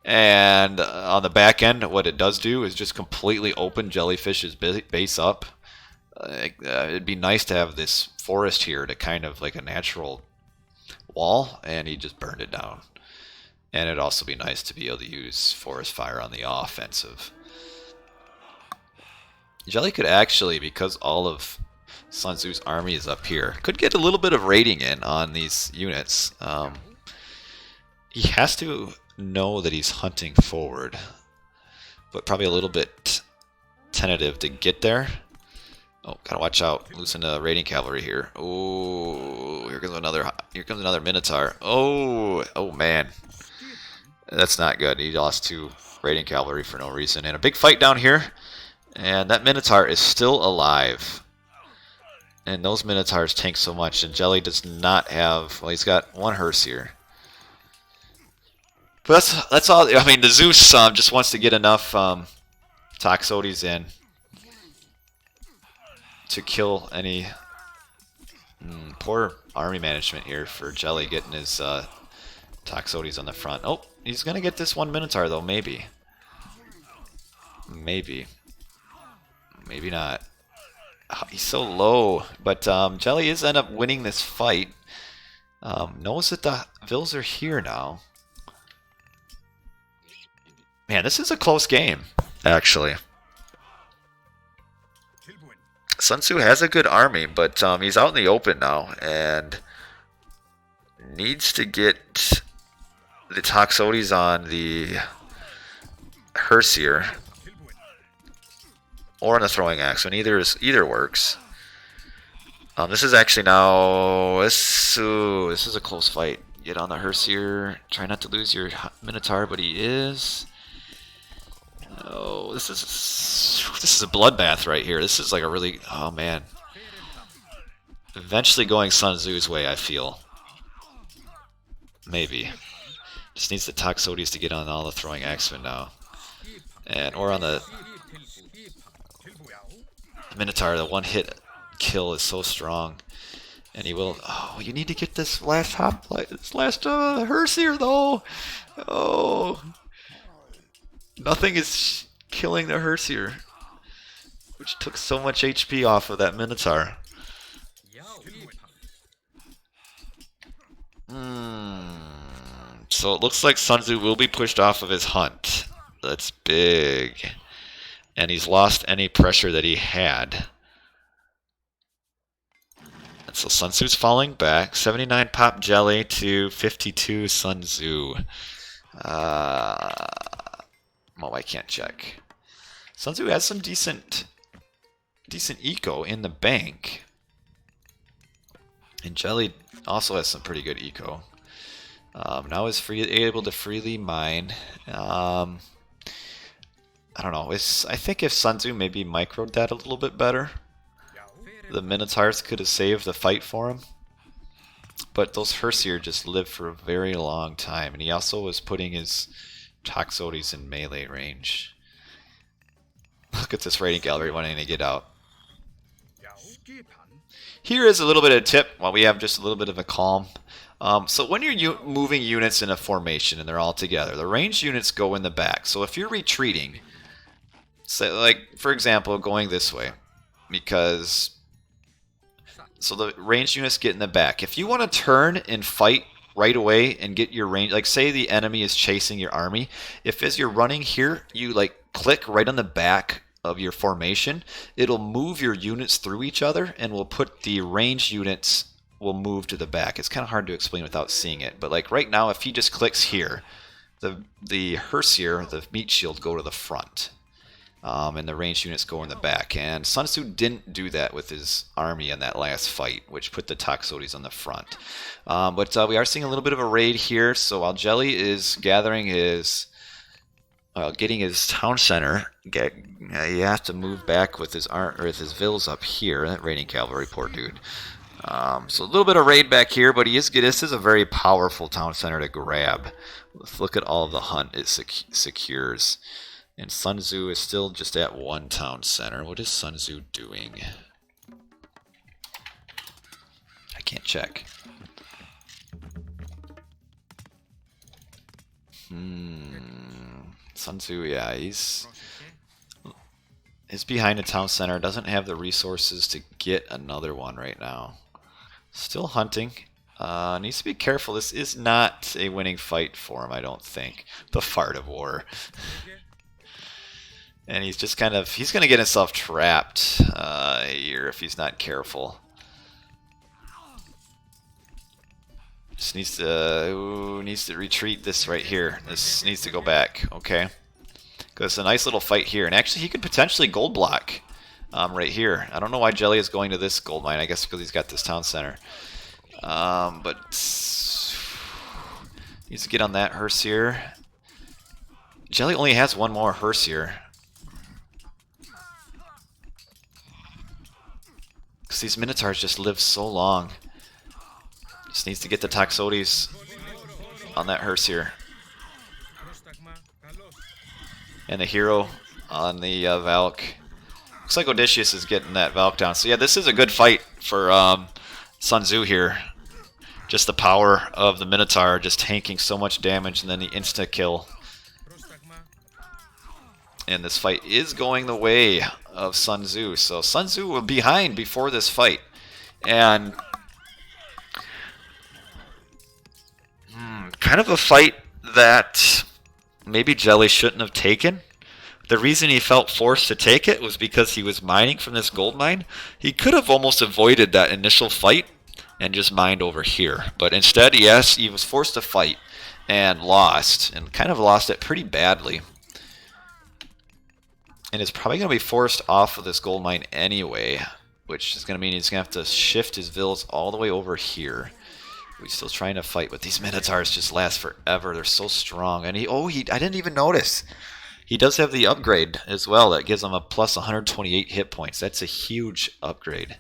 And on the back end, what it does do is just completely open Jellyfish's base up. It'd be nice to have this forest here to kind of like a natural wall, and he just burned it down. And it'd also be nice to be able to use Forest Fire on the offensive. Jelly could actually, because all of Sun Tzu's army is up here, could get a little bit of raiding in on these units. He has to know that he's hunting forward, but probably a little bit tentative to get there. Oh, gotta watch out! Losing the raiding cavalry here. Oh, here comes another Minotaur. Oh man, that's not good. He lost 2 raiding cavalry for no reason, and a big fight down here. And that Minotaur is still alive. And those Minotaurs tank so much, and Jelly does not have. Well, he's got 1 hearse here. But that's all. I mean, the Zeus just wants to get enough Toxotes in to kill any poor army management here for Jelly getting his Toxotes on the front. Oh, he's gonna get this 1 Minotaur though. Maybe not. Oh, he's so low, but Jelly is end up winning this fight. Knows that the Vills are here now. Man, this is a close game, actually. Sun Tzu has a good army, but he's out in the open now and needs to get the Toxotes on the hearse here or on the throwing axe, and either works. This is actually now this is a close fight. Get on the hearse here. Try not to lose your Minotaur, but he is. Oh, this is a bloodbath right here. This is like a really, oh man. Eventually going Sun Tzu's way, I feel. Maybe. Just needs the Toxotes to get on all the throwing axemen now. Or on the Minotaur, the one hit kill is so strong. And he will. Oh, you need to get this last hearse here, though. Oh, nothing is killing the hearse here, which took so much HP off of that Minotaur. So it looks like Sun Tzu will be pushed off of his hunt. That's big. And he's lost any pressure that he had. And so Sun Tzu's falling back. 79 Pop Jelly to 52 Sun Tzu. Oh, I can't check. Sun Tzu has some decent eco in the bank. And Jelly also has some pretty good eco. Now is able to freely mine. I don't know. I think if Sun Tzu maybe microed that a little bit better, the Minotaurs could have saved the fight for him. But those Hersier just live for a very long time, and he also was putting his Toxotes in melee range. Look at this raiding gallery wanting to get out. Here is a little bit of a tip while we have just a little bit of a calm. So when you're moving units in a formation and they're all together, the ranged units go in the back. So if you're retreating, say, like for example, going this way, because so the ranged units get in the back. If you want to turn and fight right away and get your range, like say the enemy is chasing your army, if as you're running here, you like click right on the back of your formation, it'll move your units through each other and will put the ranged units will move to the back. It's kind of hard to explain without seeing it, but like right now if he just clicks here, the Hersier, the meat shield, go to the front, and the ranged units go in the back. And Sun Tzu didn't do that with his army in that last fight, which put the Toxotes on the front. But we are seeing a little bit of a raid here. So while Jelly is gathering his getting his town center, he has to move back with his his vills up here. That raiding cavalry, poor dude. So a little bit of raid back here, but this is a very powerful town center to grab. Let's look at all of the hunt it secures. And Sun Tzu is still just at one town center. What is Sun Tzu doing? I can't check. Sun Tzu, yeah, he's behind a town center. Doesn't have the resources to get another one right now. Still hunting. Needs to be careful. This is not a winning fight for him, I don't think. The fart of war. And he's just he's going to get himself trapped here if he's not careful. Just needs to retreat this right here. This needs to go back, okay? Because it's a nice little fight here. And actually he could potentially gold block right here. I don't know why Jelly is going to this gold mine. I guess because he's got this town center. But needs to get on that Hersier. Jelly only has one more Hersier. Because these Minotaurs just live so long. Just needs to get the Toxotes on that Hersier. And the hero on the Valk. Looks like Odysseus is getting that Valk down. So yeah, this is a good fight for Sun Tzu here. Just the power of the Minotaur just tanking so much damage and then the insta-kill. And this fight is going the way of Sun Tzu. So Sun Tzu was behind before this fight. And kind of a fight that maybe Jelly shouldn't have taken. The reason he felt forced to take it was because he was mining from this gold mine. He could have almost avoided that initial fight and just mined over here. But instead, yes, he was forced to fight and lost. And kind of lost it pretty badly. And is probably going to be forced off of this gold mine anyway, which is going to mean he's going to have to shift his vills all the way over here. He's still trying to fight, but these Minotaurs just last forever. They're so strong. And I didn't even notice. He does have the upgrade as well. That gives him a plus 128 hit points. That's a huge upgrade.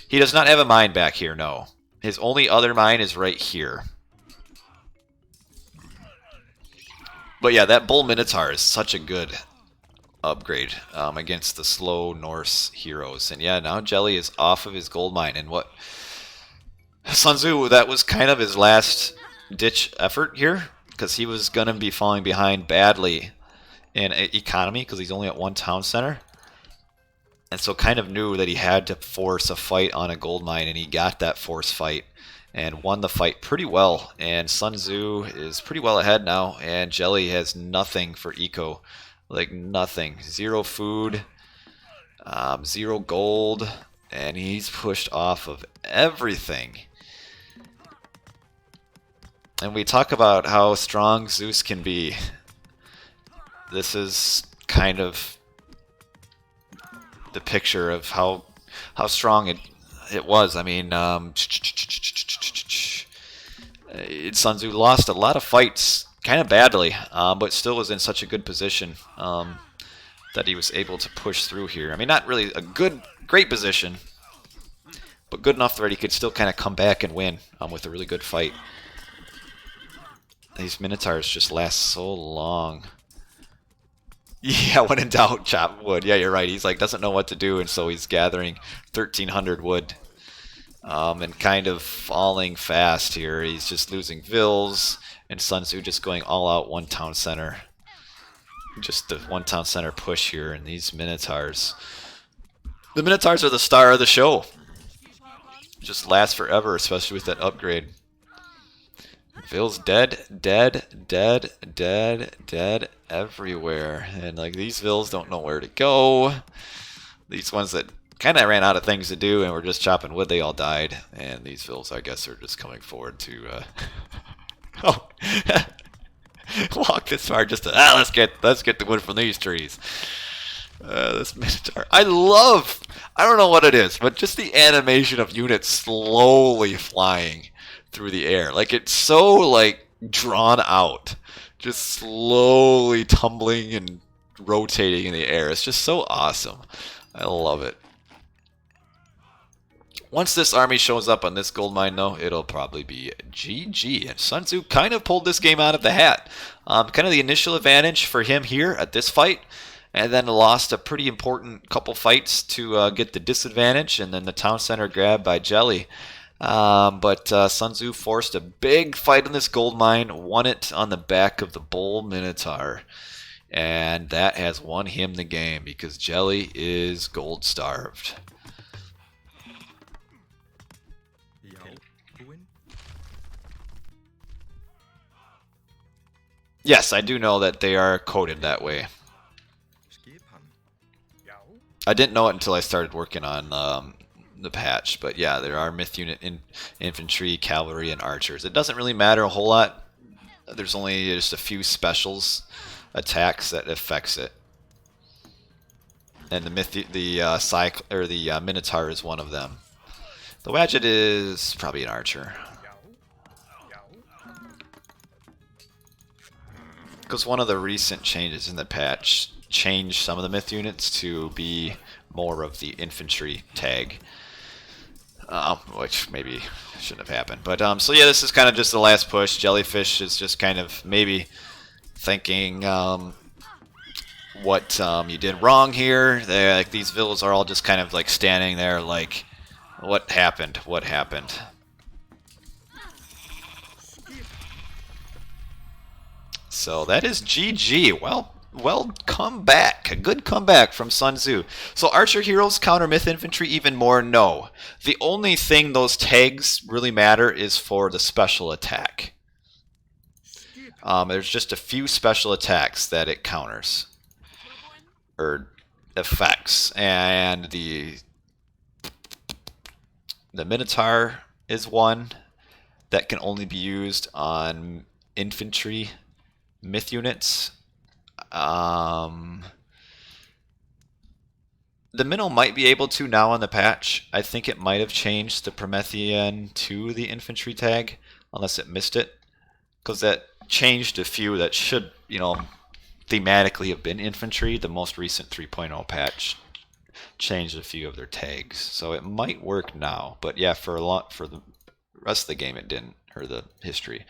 He does not have a mine back here, no. His only other mine is right here. But yeah, that Bull Minotaur is such a good upgrade against the slow Norse heroes. And yeah, now Jelly is off of his gold mine. And what Sun Tzu, that was kind of his last ditch effort here, because he was going to be falling behind badly in economy because he's only at one town center. And so kind of knew that he had to force a fight on a gold mine, and he got that force fight and won the fight pretty well. And Sun Tzu is pretty well ahead now, and Jelly has nothing for eco. Like nothing. 0 food, 0 gold, and he's pushed off of everything. And we talk about how strong Zeus can be. This is kind of the picture of how strong it was. I mean, Sun Tzu lost a lot of fights kind of badly, but still was in such a good position that he was able to push through here. I mean, not really a great position, but good enough that he could still kind of come back and win with a really good fight. These Minotaurs just last so long. Yeah, when in doubt, chop wood. Yeah, you're right. He's like, doesn't know what to do, and so he's gathering 1,300 wood. And kind of falling fast here. He's just losing vills, and Sun Tzu just going all out one town center. Just the one town center push here, and these Minotaurs. The Minotaurs are the star of the show. Just last forever, especially with that upgrade. Vil's dead, dead, dead, dead, dead everywhere. And like these Vills don't know where to go. These ones that kind of ran out of things to do and were just chopping wood, they all died. And these Vills, I guess, are just coming forward to oh, walk this far just to let's get the wood from these trees. This Minotaur, I don't know what it is, but just the animation of units slowly flying through the air, like it's so like drawn out, just slowly tumbling and rotating in the air. It's just so awesome. I love it. Once this army shows up on this gold mine, though, it'll probably be GG. And Sun Tzu kind of pulled this game out of the hat. Kind of the initial advantage for him here at this fight, and then lost a pretty important couple fights to get the disadvantage, and then the town center grab by Jelly. But Sun Tzu forced a big fight in this gold mine, won it on the back of the Bull Minotaur. And that has won him the game because Jelly is gold starved. Yes, I do know that they are coded that way. I didn't know it until I started working on the patch, but yeah, there are myth unit infantry, cavalry, and archers. It doesn't really matter a whole lot. There's only just a few specials attacks that affects it, and the Minotaur is one of them. The Wadget is probably an archer, because one of the recent changes in the patch changed some of the myth units to be more of the infantry tag, which maybe shouldn't have happened. But so yeah, this is kind of just the last push. Jellyfish is just kind of maybe thinking what you did wrong here. Like these villas are all just kind of like standing there like, what happened? What happened? So that is GG. Well, comeback. A good comeback from Sun Tzu. So Archer heroes counter myth infantry even more? No. The only thing those tags really matter is for the special attack. There's just a few special attacks that it counters. Or affects. And the Minotaur is one that can only be used on infantry myth units. The Minnow might be able to now on the patch. I think it might have changed the Promethean to the infantry tag, unless it missed it, because that changed a few that should, thematically have been infantry. The most recent 3.0 patch changed a few of their tags, so it might work now. But yeah, for the rest of the game, it didn't, or the history.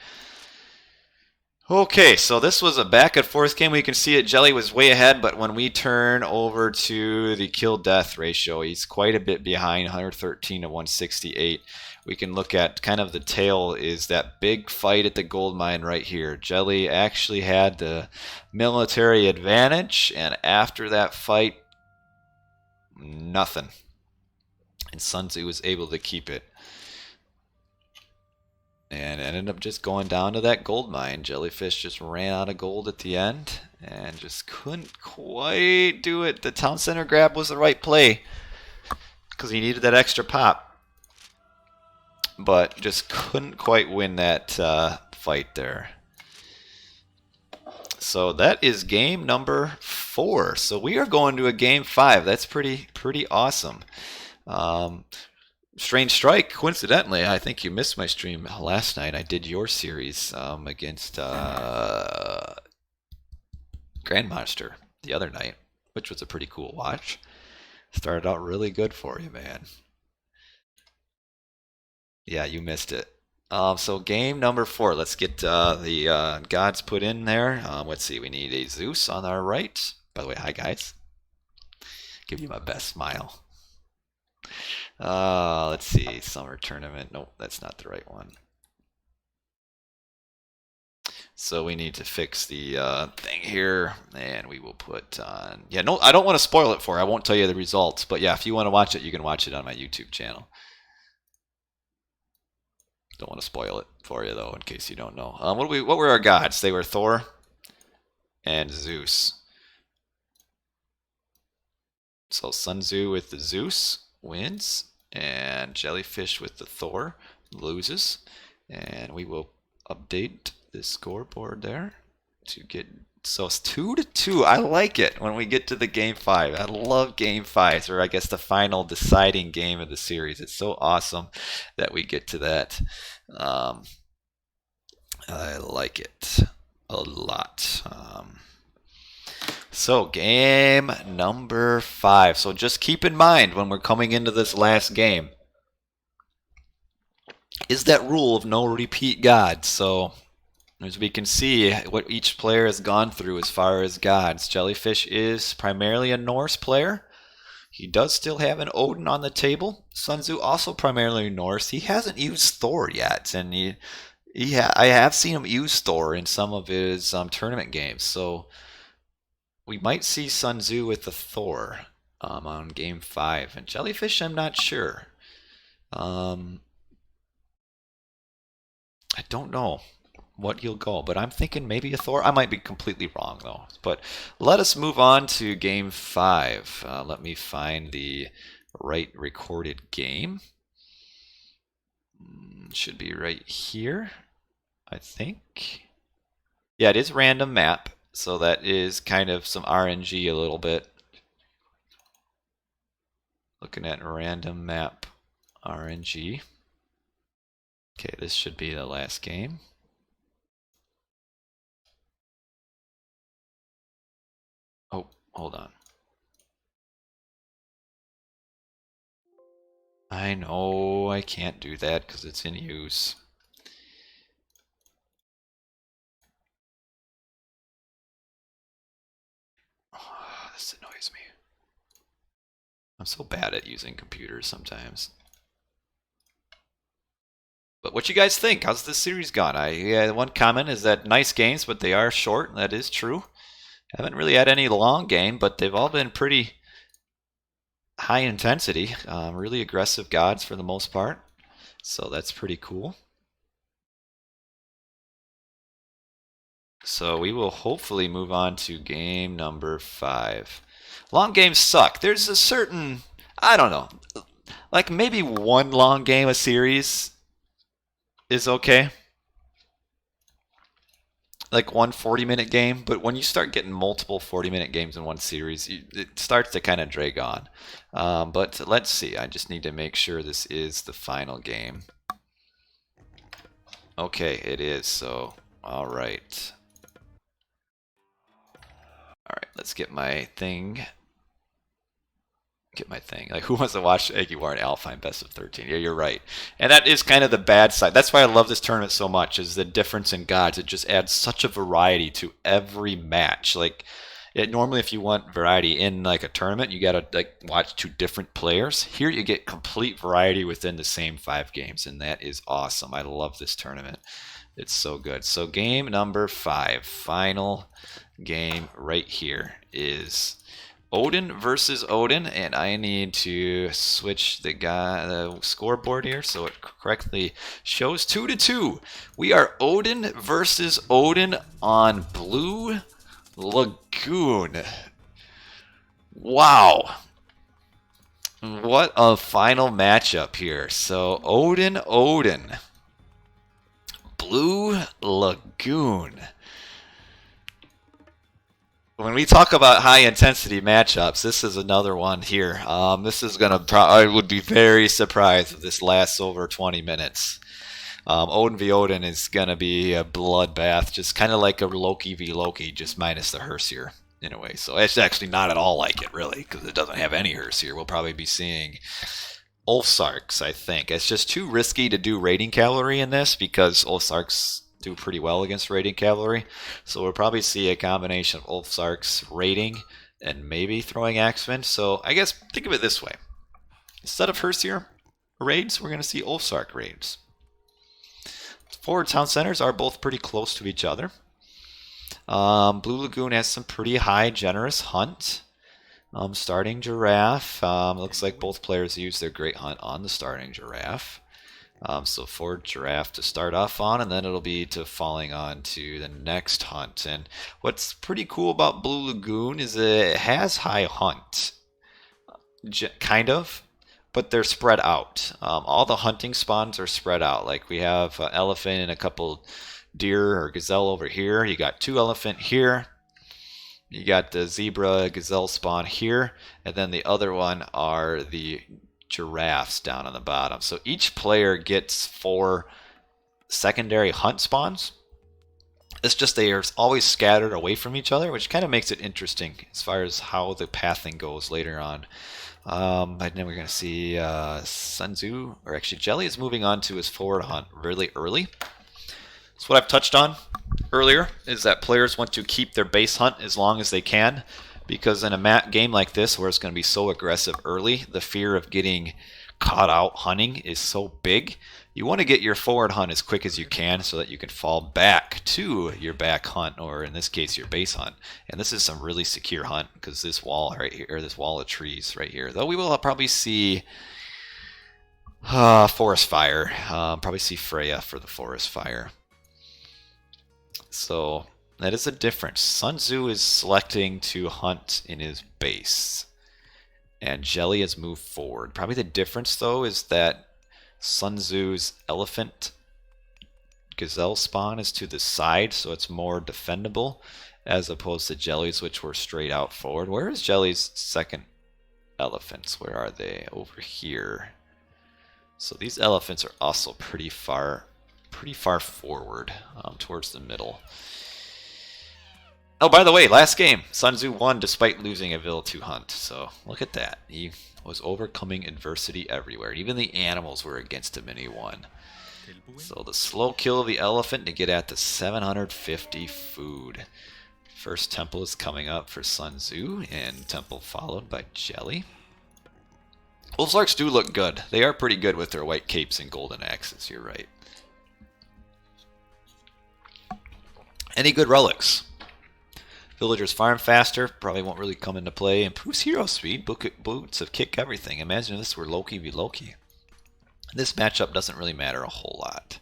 Okay, so this was a back and forth game. We can see it. Jelly was way ahead, but when we turn over to the kill death ratio, he's quite a bit behind, 113 to 168. We can look at kind of the tail is that big fight at the gold mine right here. Jelly actually had the military advantage, and after that fight, nothing. And Sun Tzu was able to keep it. And ended up just going down to that gold mine. Jellyfish just ran out of gold at the end and just couldn't quite do it. The town center grab was the right play because he needed that extra pop, but just couldn't quite win that fight there. So that is game number 4. So we are going to a game 5. That's pretty awesome. Strange Strike, coincidentally, I think you missed my stream last night. I did your series against Grandmaster the other night, which was a pretty cool watch. Started out really good for you, man. Yeah, you missed it. So game number 4. Let's get the gods put in there. Let's see. We need a Zeus on our right. By the way, hi guys. Give you my best smile. Let's see. Summer tournament. Nope, that's not the right one. So we need to fix the thing here, and we will put on. Yeah, no, I don't want to spoil it for you. I won't tell you the results, but yeah, if you want to watch it, you can watch it on my YouTube channel. Don't want to spoil it for you though, in case you don't know. What were our gods? They were Thor and Zeus. So Sun Tzu with the Zeus wins, and Jellyfish with the Thor loses. And we will update the scoreboard there to get. So it's 2-2. I like it when we get to the game 5. I love game 5, or I guess the final deciding game of the series. It's so awesome that we get to that. I like it a lot. So game number 5. So just keep in mind when we're coming into this last game is that rule of no repeat gods. So as we can see what each player has gone through as far as gods. Jellyfish is primarily a Norse player. He does still have an Odin on the table. Sun Tzu also primarily Norse. He hasn't used Thor yet, and I have seen him use Thor in some of his tournament games. So we might see Sun Tzu with the Thor on game 5. And Jellyfish, I'm not sure. I don't know what he'll go, but I'm thinking maybe a Thor. I might be completely wrong though. But let us move on to game 5. Let me find the right recorded game. Should be right here, I think. Yeah, it is random map, so that is kind of some RNG a little bit. Looking at random map RNG. Okay, this should be the last game. Oh, hold on. I know I can't do that because it's in use. Oh, this annoys me. I'm so bad at using computers sometimes. But what you guys think? How's this series gone? One comment is that nice games, but they are short. That is true. Haven't really had any long game, but they've all been pretty high intensity. Really aggressive gods for the most part. So that's pretty cool. So we will hopefully move on to game number 5. Long games suck. There's a certain, I don't know, like maybe one long game a series is okay. Like one 40-minute game, but when you start getting multiple 40-minute games in one series, it starts to kind of drag on. But let's see. I just need to make sure this is the final game. Okay, it is. So, all right. All right, let's get my thing Get my thing. Like, who wants to watch Eggy War and Alfheim best of 13? Yeah, you're right. And that is kind of the bad side. That's why I love this tournament so much, is the difference in gods. It just adds such a variety to every match. Like, normally if you want variety in like a tournament, you gotta like watch two different players. Here you get complete variety within the same 5 games, and that is awesome. I love this tournament. It's so good. So game number 5, final game right here is Odin versus Odin, and I need to switch the scoreboard here so it correctly shows 2-2. We are Odin versus Odin on Blue Lagoon. Wow. What a final matchup here. So Odin, Blue Lagoon. When we talk about high intensity matchups, this is another one here. This is gonna. I would be very surprised if this lasts over 20 minutes. Odin v Odin is gonna be a bloodbath, just kind of like a Loki v Loki, just minus the Herseer in a way. So it's actually not at all like it really, because it doesn't have any Herseer. We'll probably be seeing Ulfsarks, I think. It's just too risky to do raiding cavalry in this because Ulfsarks do pretty well against raiding cavalry. So we'll probably see a combination of Ulfsarks raiding and maybe throwing axemen. So I guess think of it this way. Instead of Herseer raids, we're going to see Ulfsark raids. Forward town centers are both pretty close to each other. Blue Lagoon has some pretty high generous hunt. Starting giraffe. Looks like both players use their great hunt on the starting giraffe. So forward giraffe to start off on, and then it'll be to falling on to the next hunt. And what's pretty cool about Blue Lagoon is it has high hunt, kind of, but they're spread out. All the hunting spawns are spread out. Like we have an elephant and a couple deer or gazelle over here. You got 2 elephant here. You got the zebra gazelle spawn here, and then the other one are the giraffes down on the bottom. So each player gets 4 secondary hunt spawns. It's just they are always scattered away from each other, which kind of makes it interesting as far as how the pathing goes later on. And then we're going to see Sun Tzu, or actually Jelly is moving on to his forward hunt really early. So what I've touched on earlier is that players want to keep their base hunt as long as they can, because in a game like this where it's going to be so aggressive early, the fear of getting caught out hunting is so big. You want to get your forward hunt as quick as you can so that you can fall back to your back hunt, or in this case your base hunt. And this is some really secure hunt because this wall right here, or this wall of trees right here, though we will probably see forest fire, probably see Freya for the forest fire. So that is a difference. Sun Tzu is selecting to hunt in his base, and Jelly has moved forward. Probably the difference, though, is that Sun Tzu's elephant gazelle spawn is to the side, so it's more defendable, as opposed to Jelly's, which were straight out forward. Where is Jelly's second elephants? Where are they? Over here. So these elephants are also pretty far forward, towards the middle. Oh, by the way, last game, Sun Tzu won despite losing a Vil 2 hunt. So look at that. He was overcoming adversity everywhere. Even the animals were against him and he won. So the slow kill of the elephant to get at the 750 food. First temple is coming up for Sun Tzu, and temple followed by Jelly. Ulfsarks do look good. They are pretty good with their white capes and golden axes, you're right. Any good relics? Villagers farm faster, probably won't really come into play. Improves hero speed, boots of kick everything. Imagine if this were Loki v Loki. This matchup doesn't really matter a whole lot.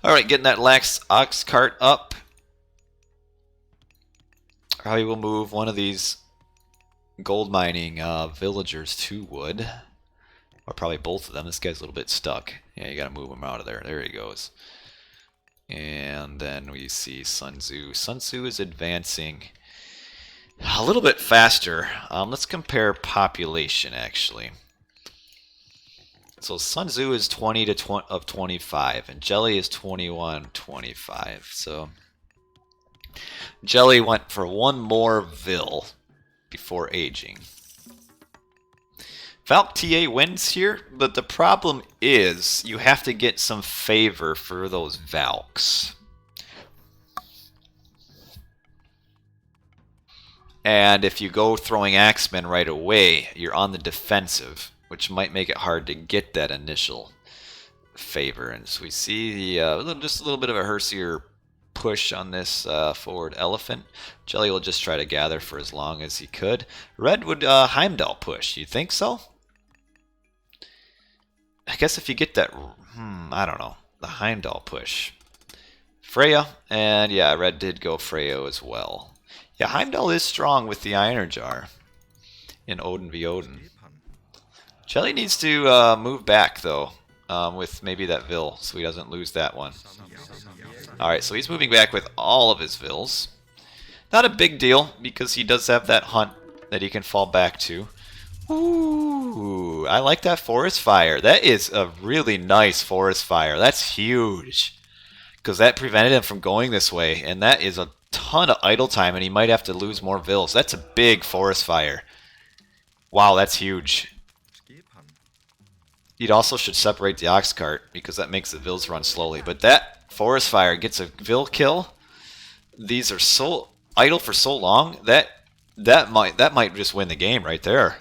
Alright, getting that lax ox cart up. Probably will move one of these gold mining villagers to wood. Or probably both of them. This guy's a little bit stuck. Yeah, you gotta move him out of there. There he goes. And then we see Sun Tzu. Sun Tzu is advancing a little bit faster. Let's compare population, actually. So Sun Tzu is 20 of 25, and Jelly is 21-25. So Jelly went for one more Vil before aging. Valk TA wins here, but the problem is you have to get some favor for those Valks. And if you go throwing Axemen right away, you're on the defensive, which might make it hard to get that initial favor. And so we see just a little bit of a Hersier push on this forward elephant. Jelly will just try to gather for as long as he could. Red would Heimdall push. You think so? I guess if you get that, I don't know, the Heimdall push. Freya, and yeah, Red did go Freya as well. Yeah, Heimdall is strong with the Iron Jar in Odin v Odin. Jelly needs to move back, though, with maybe that Vil, so he doesn't lose that one. Alright, so he's moving back with all of his Vils. Not a big deal, because he does have that hunt that he can fall back to. Ooh, I like that forest fire. That is a really nice forest fire. That's huge. Because that prevented him from going this way, and that is a ton of idle time, and he might have to lose more Vils. That's a big forest fire. Wow, that's huge. He also should separate the ox cart, because that makes the Vils run slowly. But that forest fire gets a Vil kill. These are so idle for so long that might just win the game right there.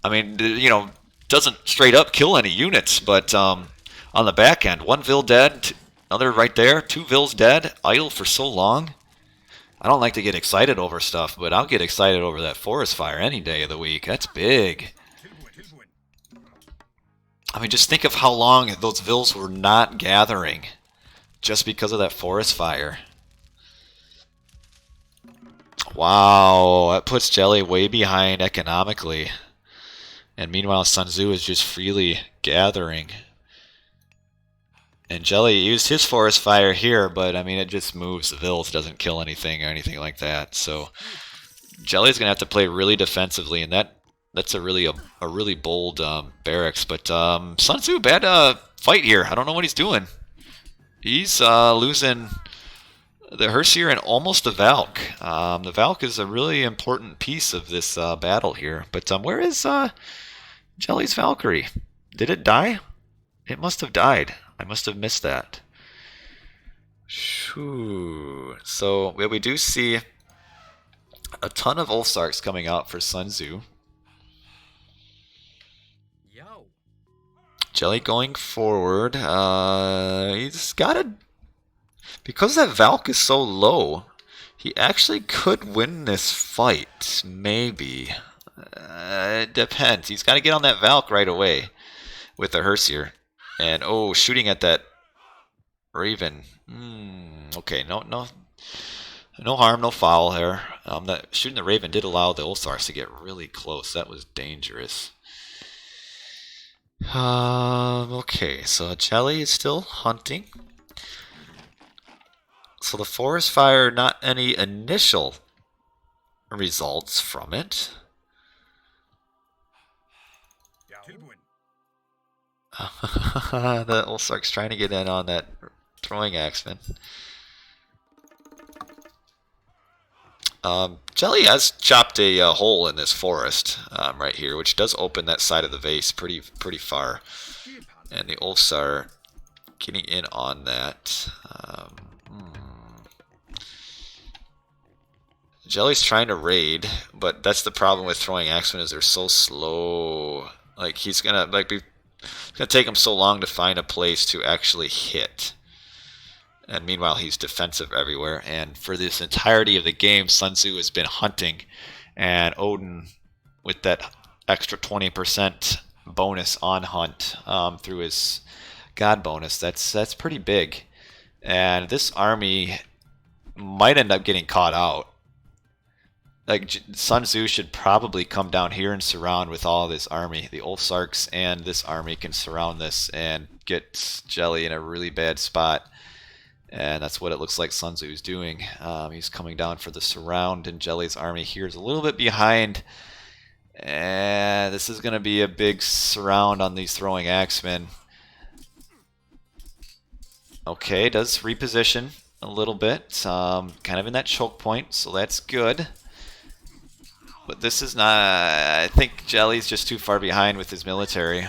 I mean, you know, doesn't straight up kill any units, but on the back end, one Vil dead, another right there, two Vils dead, idle for so long. I don't like to get excited over stuff, but I'll get excited over that forest fire any day of the week. That's big. I mean, just think of how long those Vils were not gathering just because of that forest fire. Wow, that puts Jelly way behind economically. And meanwhile, Sun Tzu is just freely gathering. And Jelly used his forest fire here, but I mean, it just moves the Vils, doesn't kill anything or anything like that. So Jelly's gonna have to play really defensively, and that's a really bold barracks. But Sun Tzu, bad fight here. I don't know what he's doing. He's losing the Hersier and almost the Valk. The Valk is a really important piece of this battle here. But where is Jelly's Valkyrie? Did it die? It must have died. I must have missed that. Shoo. So we do see a ton of Ulfsarks coming out for Sun Tzu. Jelly going forward. He's got a... Because that Valk is so low, he actually could win this fight. Maybe. It depends. He's got to get on that Valk right away with the Hersier. And, oh, shooting at that Raven. Okay, no harm, no foul there. Shooting the Raven did allow the Ulsars to get really close. That was dangerous. Okay, so Jelly is still hunting. So the forest fire, not any initial results from it. The Ulsark's trying to get in on that throwing axeman. Jelly has chopped a hole in this forest right here, which does open that side of the vase pretty far. And the Ulfs are getting in on that. Jelly's trying to raid, but that's the problem with throwing axemen is they're so slow. Like he's gonna it's gonna take him so long to find a place to actually hit. And meanwhile, he's defensive everywhere. And for this entirety of the game, Sun Tzu has been hunting, and Odin with that extra 20% bonus on hunt through his god bonus. That's pretty big. And this army might end up getting caught out. Like Sun Tzu should probably come down here and surround with all this army. The Ulfsarks and this army can surround this and get Jelly in a really bad spot. And that's what it looks like Sun Tzu is doing. He's coming down for the surround, and Jelly's army here is a little bit behind. And this is going to be a big surround on these throwing axemen. Okay, does reposition a little bit. Kind of in that choke point, so that's good. But this is not... I think Jelly's just too far behind with his military.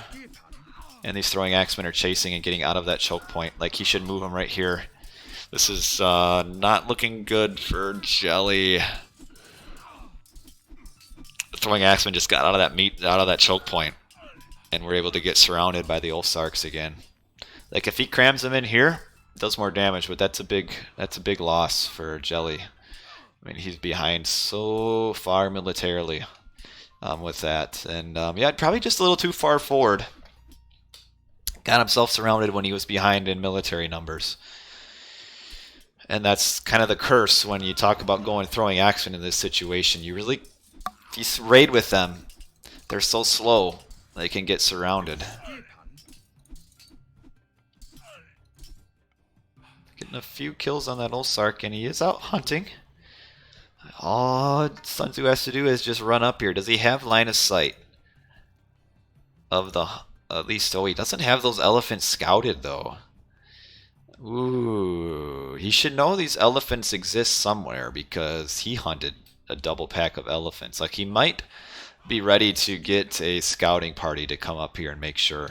And these throwing axemen are chasing and getting out of that choke point. Like, he should move them right here. This is not looking good for Jelly. The throwing axemen just got out of that choke point. And we're able to get surrounded by the Ulfsarks again. Like, if he crams them in here, it does more damage, but that's a big loss for Jelly. I mean, he's behind so far militarily with that. And yeah, probably just a little too far forward. Got himself surrounded when he was behind in military numbers. And that's kind of the curse when you talk about throwing axemen in this situation. If you raid with them, they're so slow, they can get surrounded. Getting a few kills on that Ulfsark, and he is out hunting. All Sun Tzu has to do is just run up here. Does he have line of sight of the... At least, oh, he doesn't have those elephants scouted, though. Ooh, he should know these elephants exist somewhere because he hunted a double pack of elephants. Like, he might be ready to get a scouting party to come up here and make sure.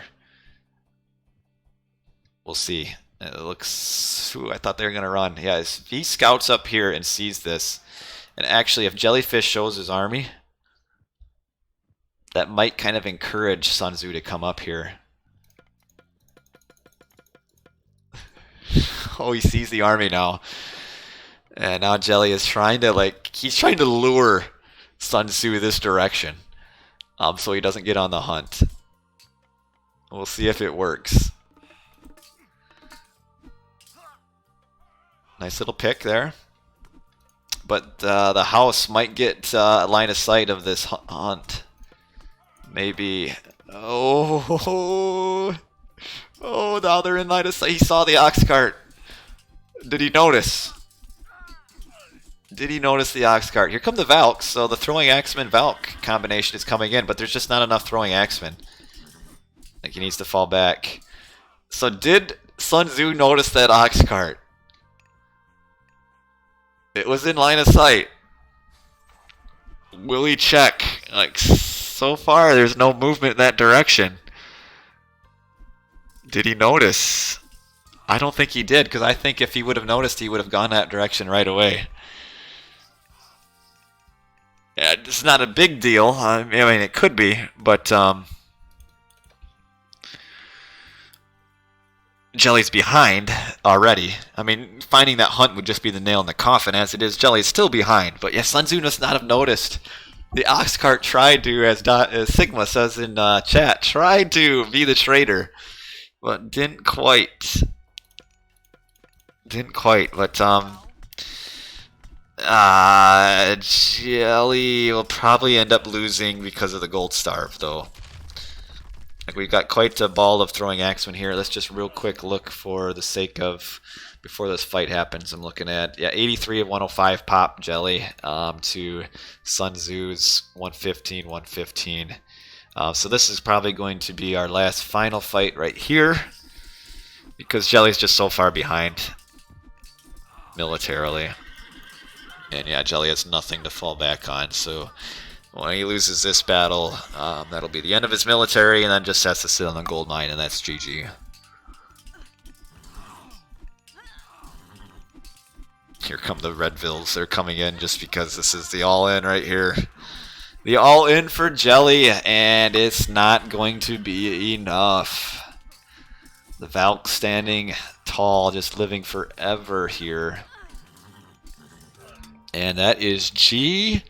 We'll see. It looks... Ooh, I thought they were going to run. Yeah, if he scouts up here and sees this... And actually, if Jellyfish shows his army, that might kind of encourage Sun Tzu to come up here. Oh, he sees the army now. And now Jelly is trying to, he's trying to lure Sun Tzu this direction. So he doesn't get on the hunt. We'll see if it works. Nice little pick there. But the house might get a line of sight of this hunt. Maybe. Oh, now they're in line of sight. He saw the ox cart. Did he notice? Did he notice the ox cart? Here come the Valks. So the throwing axeman Valk combination is coming in, but there's just not enough throwing axemen. Like, he needs to fall back. So did Sun Tzu notice that ox cart? It was in line of sight. Will he check? Like, so far there's no movement in that direction. Did he notice? I don't think he did, because I think if he would have noticed, he would have gone that direction right away. Yeah, it's not a big deal. I mean, it could be, but Jelly's behind already. I mean, finding that hunt would just be the nail in the coffin. As it is, Jelly's still behind. But yes, Sun Tzu must not have noticed. The ox cart tried to, as Sigma says in chat, tried to be the traitor, but didn't quite. Didn't quite. But Jelly will probably end up losing because of the gold starve, though. Like, we've got quite a ball of throwing axemen here. Let's just real quick look for the sake of, before this fight happens, I'm looking at, yeah, 83 of 105 pop Jelly to Sun Tzu's 115, 115. So this is probably going to be our last final fight right here, because Jelly's just so far behind militarily. And yeah, Jelly has nothing to fall back on, so when he loses this battle, that'll be the end of his military, and then just has to sit on the gold mine, and that's GG. Here come the Redvilles. They're coming in just because this is the all-in right here. The all-in for Jelly, and it's not going to be enough. The Valk standing tall, just living forever here. And that is GG.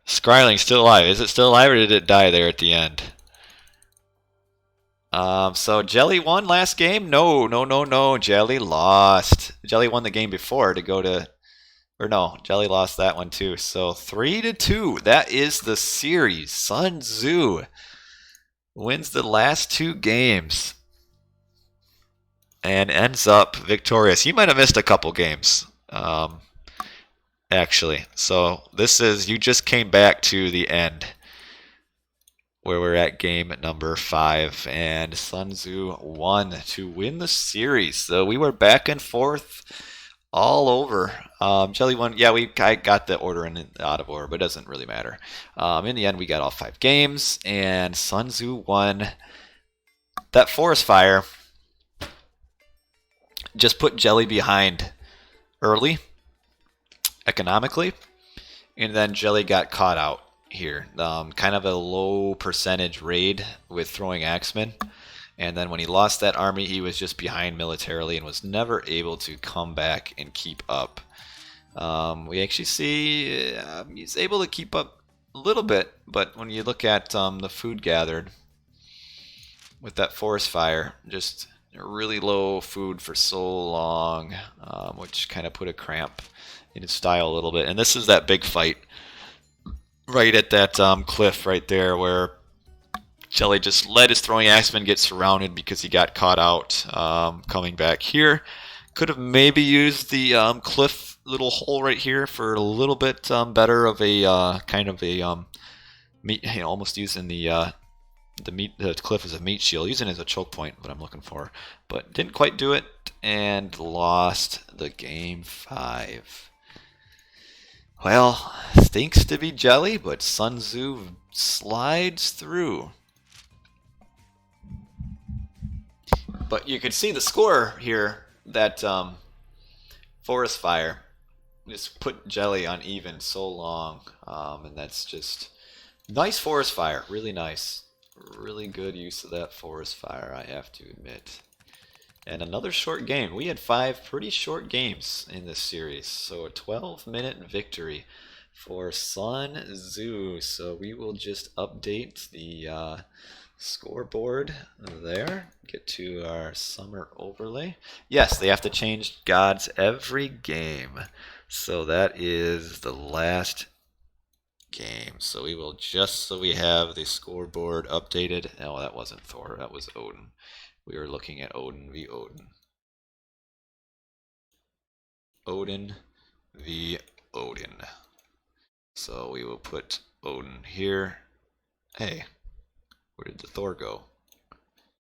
Skriling's still alive. Is it still alive, or did it die there at the end? So Jelly won last game? No. Jelly lost. Jelly won the game before to go to... Or no, Jelly lost that one too. So 3-2. That is the series. Sun Tzu wins the last two games and ends up victorious. He might have missed a couple games. Actually, so this is, you just came back to the end where we're at game number 5, and Sun Tzu won to win the series. So we were back and forth all over. Jelly won. Yeah, I got the order in out of order, but it doesn't really matter. In the end, we got all 5 games, and Sun Tzu won. That forest fire just put Jelly behind early, economically, and then Jelly got caught out here. Kind of a low percentage raid with throwing axemen. And then when he lost that army, he was just behind militarily and was never able to come back and keep up. We actually see he's able to keep up a little bit, but when you look at the food gathered with that forest fire, just really low food for so long, which kind of put a cramp in his style a little bit. And this is that big fight right at that cliff right there where Jelly just let his throwing axeman get surrounded because he got caught out coming back here. Could have maybe used the cliff little hole right here for a little bit better of a kind of a meat, almost using the cliff as a meat shield, using it as a choke point, what I'm looking for, but didn't quite do it and lost the game 5. Well, stinks to be Jelly, but Sun Tzu slides through. But you can see the score here, that forest fire just put Jelly uneven so long, and that's just nice forest fire, really nice. Really good use of that forest fire, I have to admit. And another short game. We had 5 pretty short games in this series, so a 12-minute victory for Sun Tzu. So we will just update the scoreboard there. Get to our summer overlay. Yes, they have to change gods every game. So that is the last game. So we will just so we have the scoreboard updated. No, that wasn't Thor. That was Odin. We were looking at Odin v. Odin. Odin v. Odin. So we will put Odin here. Hey, where did the Thor go?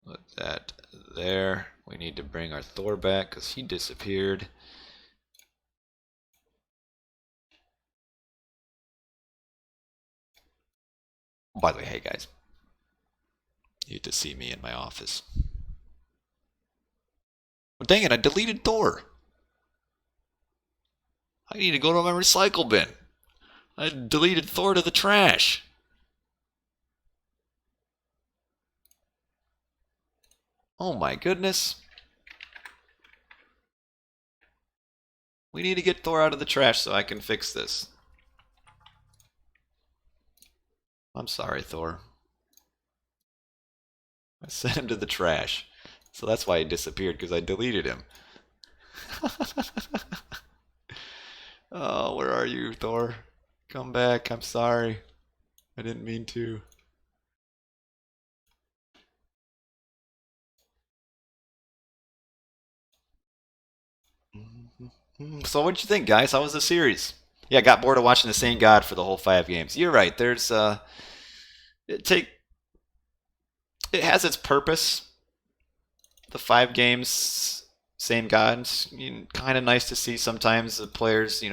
Put that there. We need to bring our Thor back because he disappeared. By the way, hey guys, you get to see me in my office. Well, dang it, I deleted Thor. I need to go to my recycle bin. I deleted Thor to the trash. Oh my goodness. We need to get Thor out of the trash so I can fix this. I'm sorry, Thor. I sent him to the trash. So that's why he disappeared, because I deleted him. Oh, where are you, Thor? Come back. I'm sorry. I didn't mean to. So what'd you think, guys? How was the series? Yeah, I got bored of watching the same god for the whole 5 games. You're right. There's it take it has its purpose. The 5 games, same gods. Kind of nice to see sometimes the players,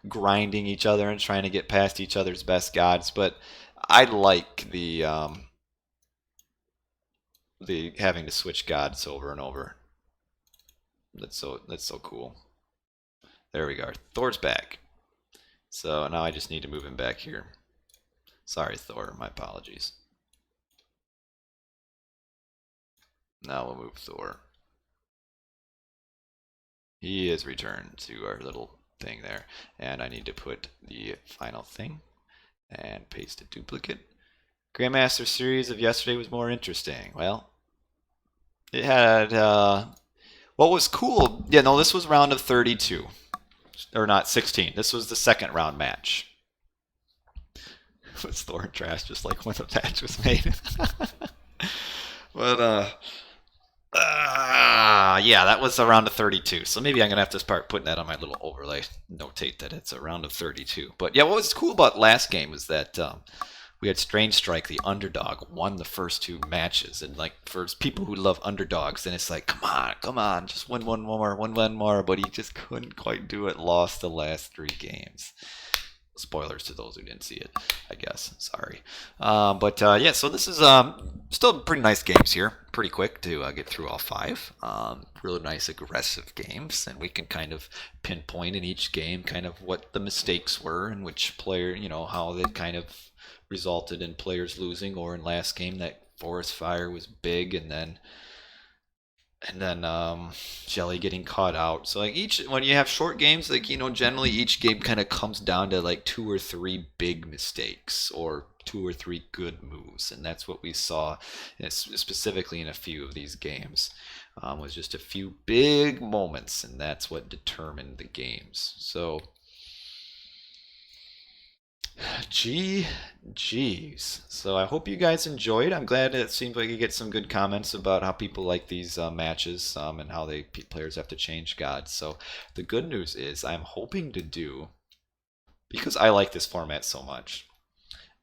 grinding each other and trying to get past each other's best gods. But I like the having to switch gods over and over. That's so cool. There we go. Thor's back. So now I just need to move him back here. Sorry, Thor. My apologies. Now we'll move Thor. He is returned to our little thing there. And I need to put the final thing and paste a duplicate. Grandmaster series of yesterday was more interesting. Well, it had what was cool. Yeah, no, this was round of 32. Or not 16. This was the second round match. It was Thor and trash just like when the match was made. But yeah, that was a round of 32. So maybe I'm gonna have to start putting that on my little overlay. Notate that it's a round of 32. But yeah, what was cool about last game was that we had Strange Strike, the underdog, won the first two matches, and like for people who love underdogs, then it's like, come on, just win one more, but he just couldn't quite do it. Lost the last three games. Spoilers to those who didn't see it, I guess. Sorry. But yeah, so this is still pretty nice games here. Pretty quick to get through all five. Really nice aggressive games, and we can kind of pinpoint in each game kind of what the mistakes were and which player, how they kind of resulted in players losing, or in last game that forest fire was big, and then Jelly getting caught out. So like when you have short games, like generally each game kind of comes down to like two or three big mistakes or two or three good moves, and that's what we saw specifically in a few of these games. Was just a few big moments, and that's what determined the games. So GG's. So I hope you guys enjoyed. I'm glad it seems like you get some good comments about how people like these matches, and how players have to change gods. So the good news is I'm hoping to do, because I like this format so much,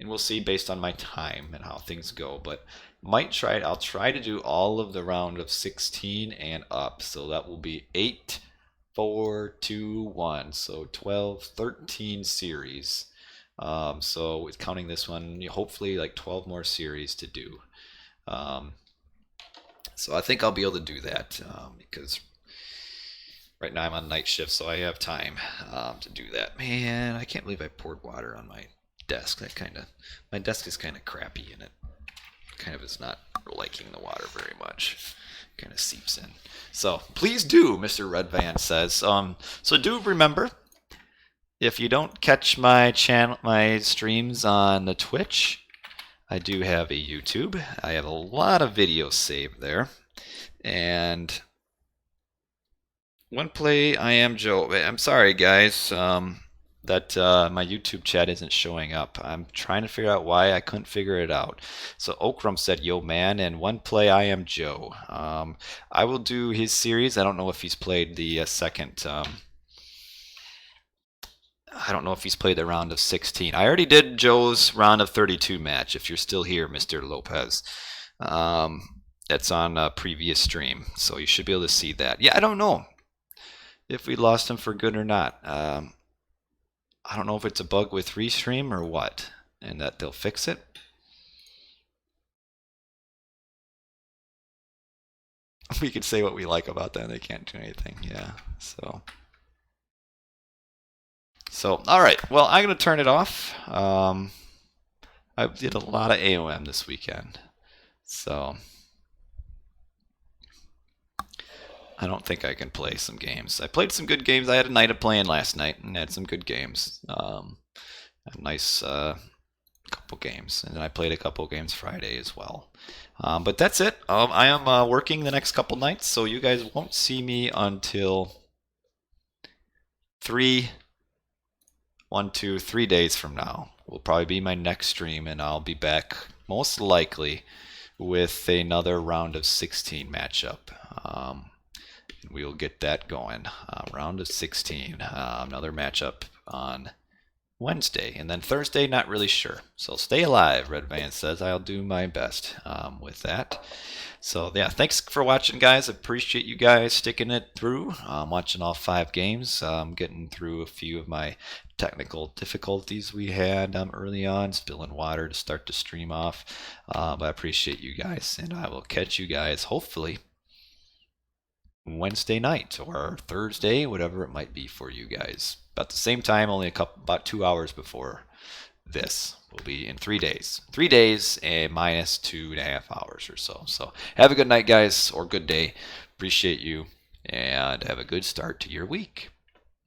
and we'll see based on my time and how things go, but I'll try to do all of the round of 16 and up. So that will be 8, 4, 2, 1. So 12, 13 series. So with counting this one, hopefully like 12 more series to do. So I think I'll be able to do that, because right now I'm on night shift, so I have time to do that. Man, I can't believe I poured water on my desk. My desk is kind of crappy, and it kind of is not liking the water very much. Kind of seeps in. So please do, Mr. Red Van says. So do remember, if you don't catch my streams on the Twitch, I do have a YouTube. I have a lot of videos saved there. And one play, I am Joe. I'm sorry, guys, that my YouTube chat isn't showing up. I'm trying to figure out why. I couldn't figure it out. So Okram said, yo, man, and one play, I am Joe. I will do his series. I don't know if he's played the second... I don't know if he's played the round of 16. I already did Joe's round of 32 match, if you're still here, Mr. Lopez. That's on a previous stream, so you should be able to see that. Yeah, I don't know if we lost him for good or not. I don't know if it's a bug with Restream or what, and that they'll fix it. We could say what we like about them. They can't do anything. Yeah, so... all right. Well, I'm going to turn it off. I did a lot of AOM this weekend. So I don't think I can play some games. I played some good games. I had a night of playing last night and had some good games. A nice couple games. And then I played a couple games Friday as well. But that's it. I am working the next couple nights, so you guys won't see me until 3 days from now will probably be my next stream, and I'll be back most likely with another round of 16 matchup. We'll get that going. Round of 16, another matchup on Wednesday, and then Thursday, not really sure. So stay alive, Red Van says. I'll do my best with that. So yeah, thanks for watching, guys. Appreciate you guys sticking it through. Watching all 5 games. Getting through a few of my technical difficulties we had early on, spilling water to start the stream off. But I appreciate you guys, and I will catch you guys hopefully Wednesday night or Thursday, whatever it might be for you guys. About the same time, only about 2 hours before this. Will be in 3 days. 3 days and minus 2.5 hours or so. So have a good night, guys, or good day. Appreciate you, and have a good start to your week.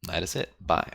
That is it. Bye.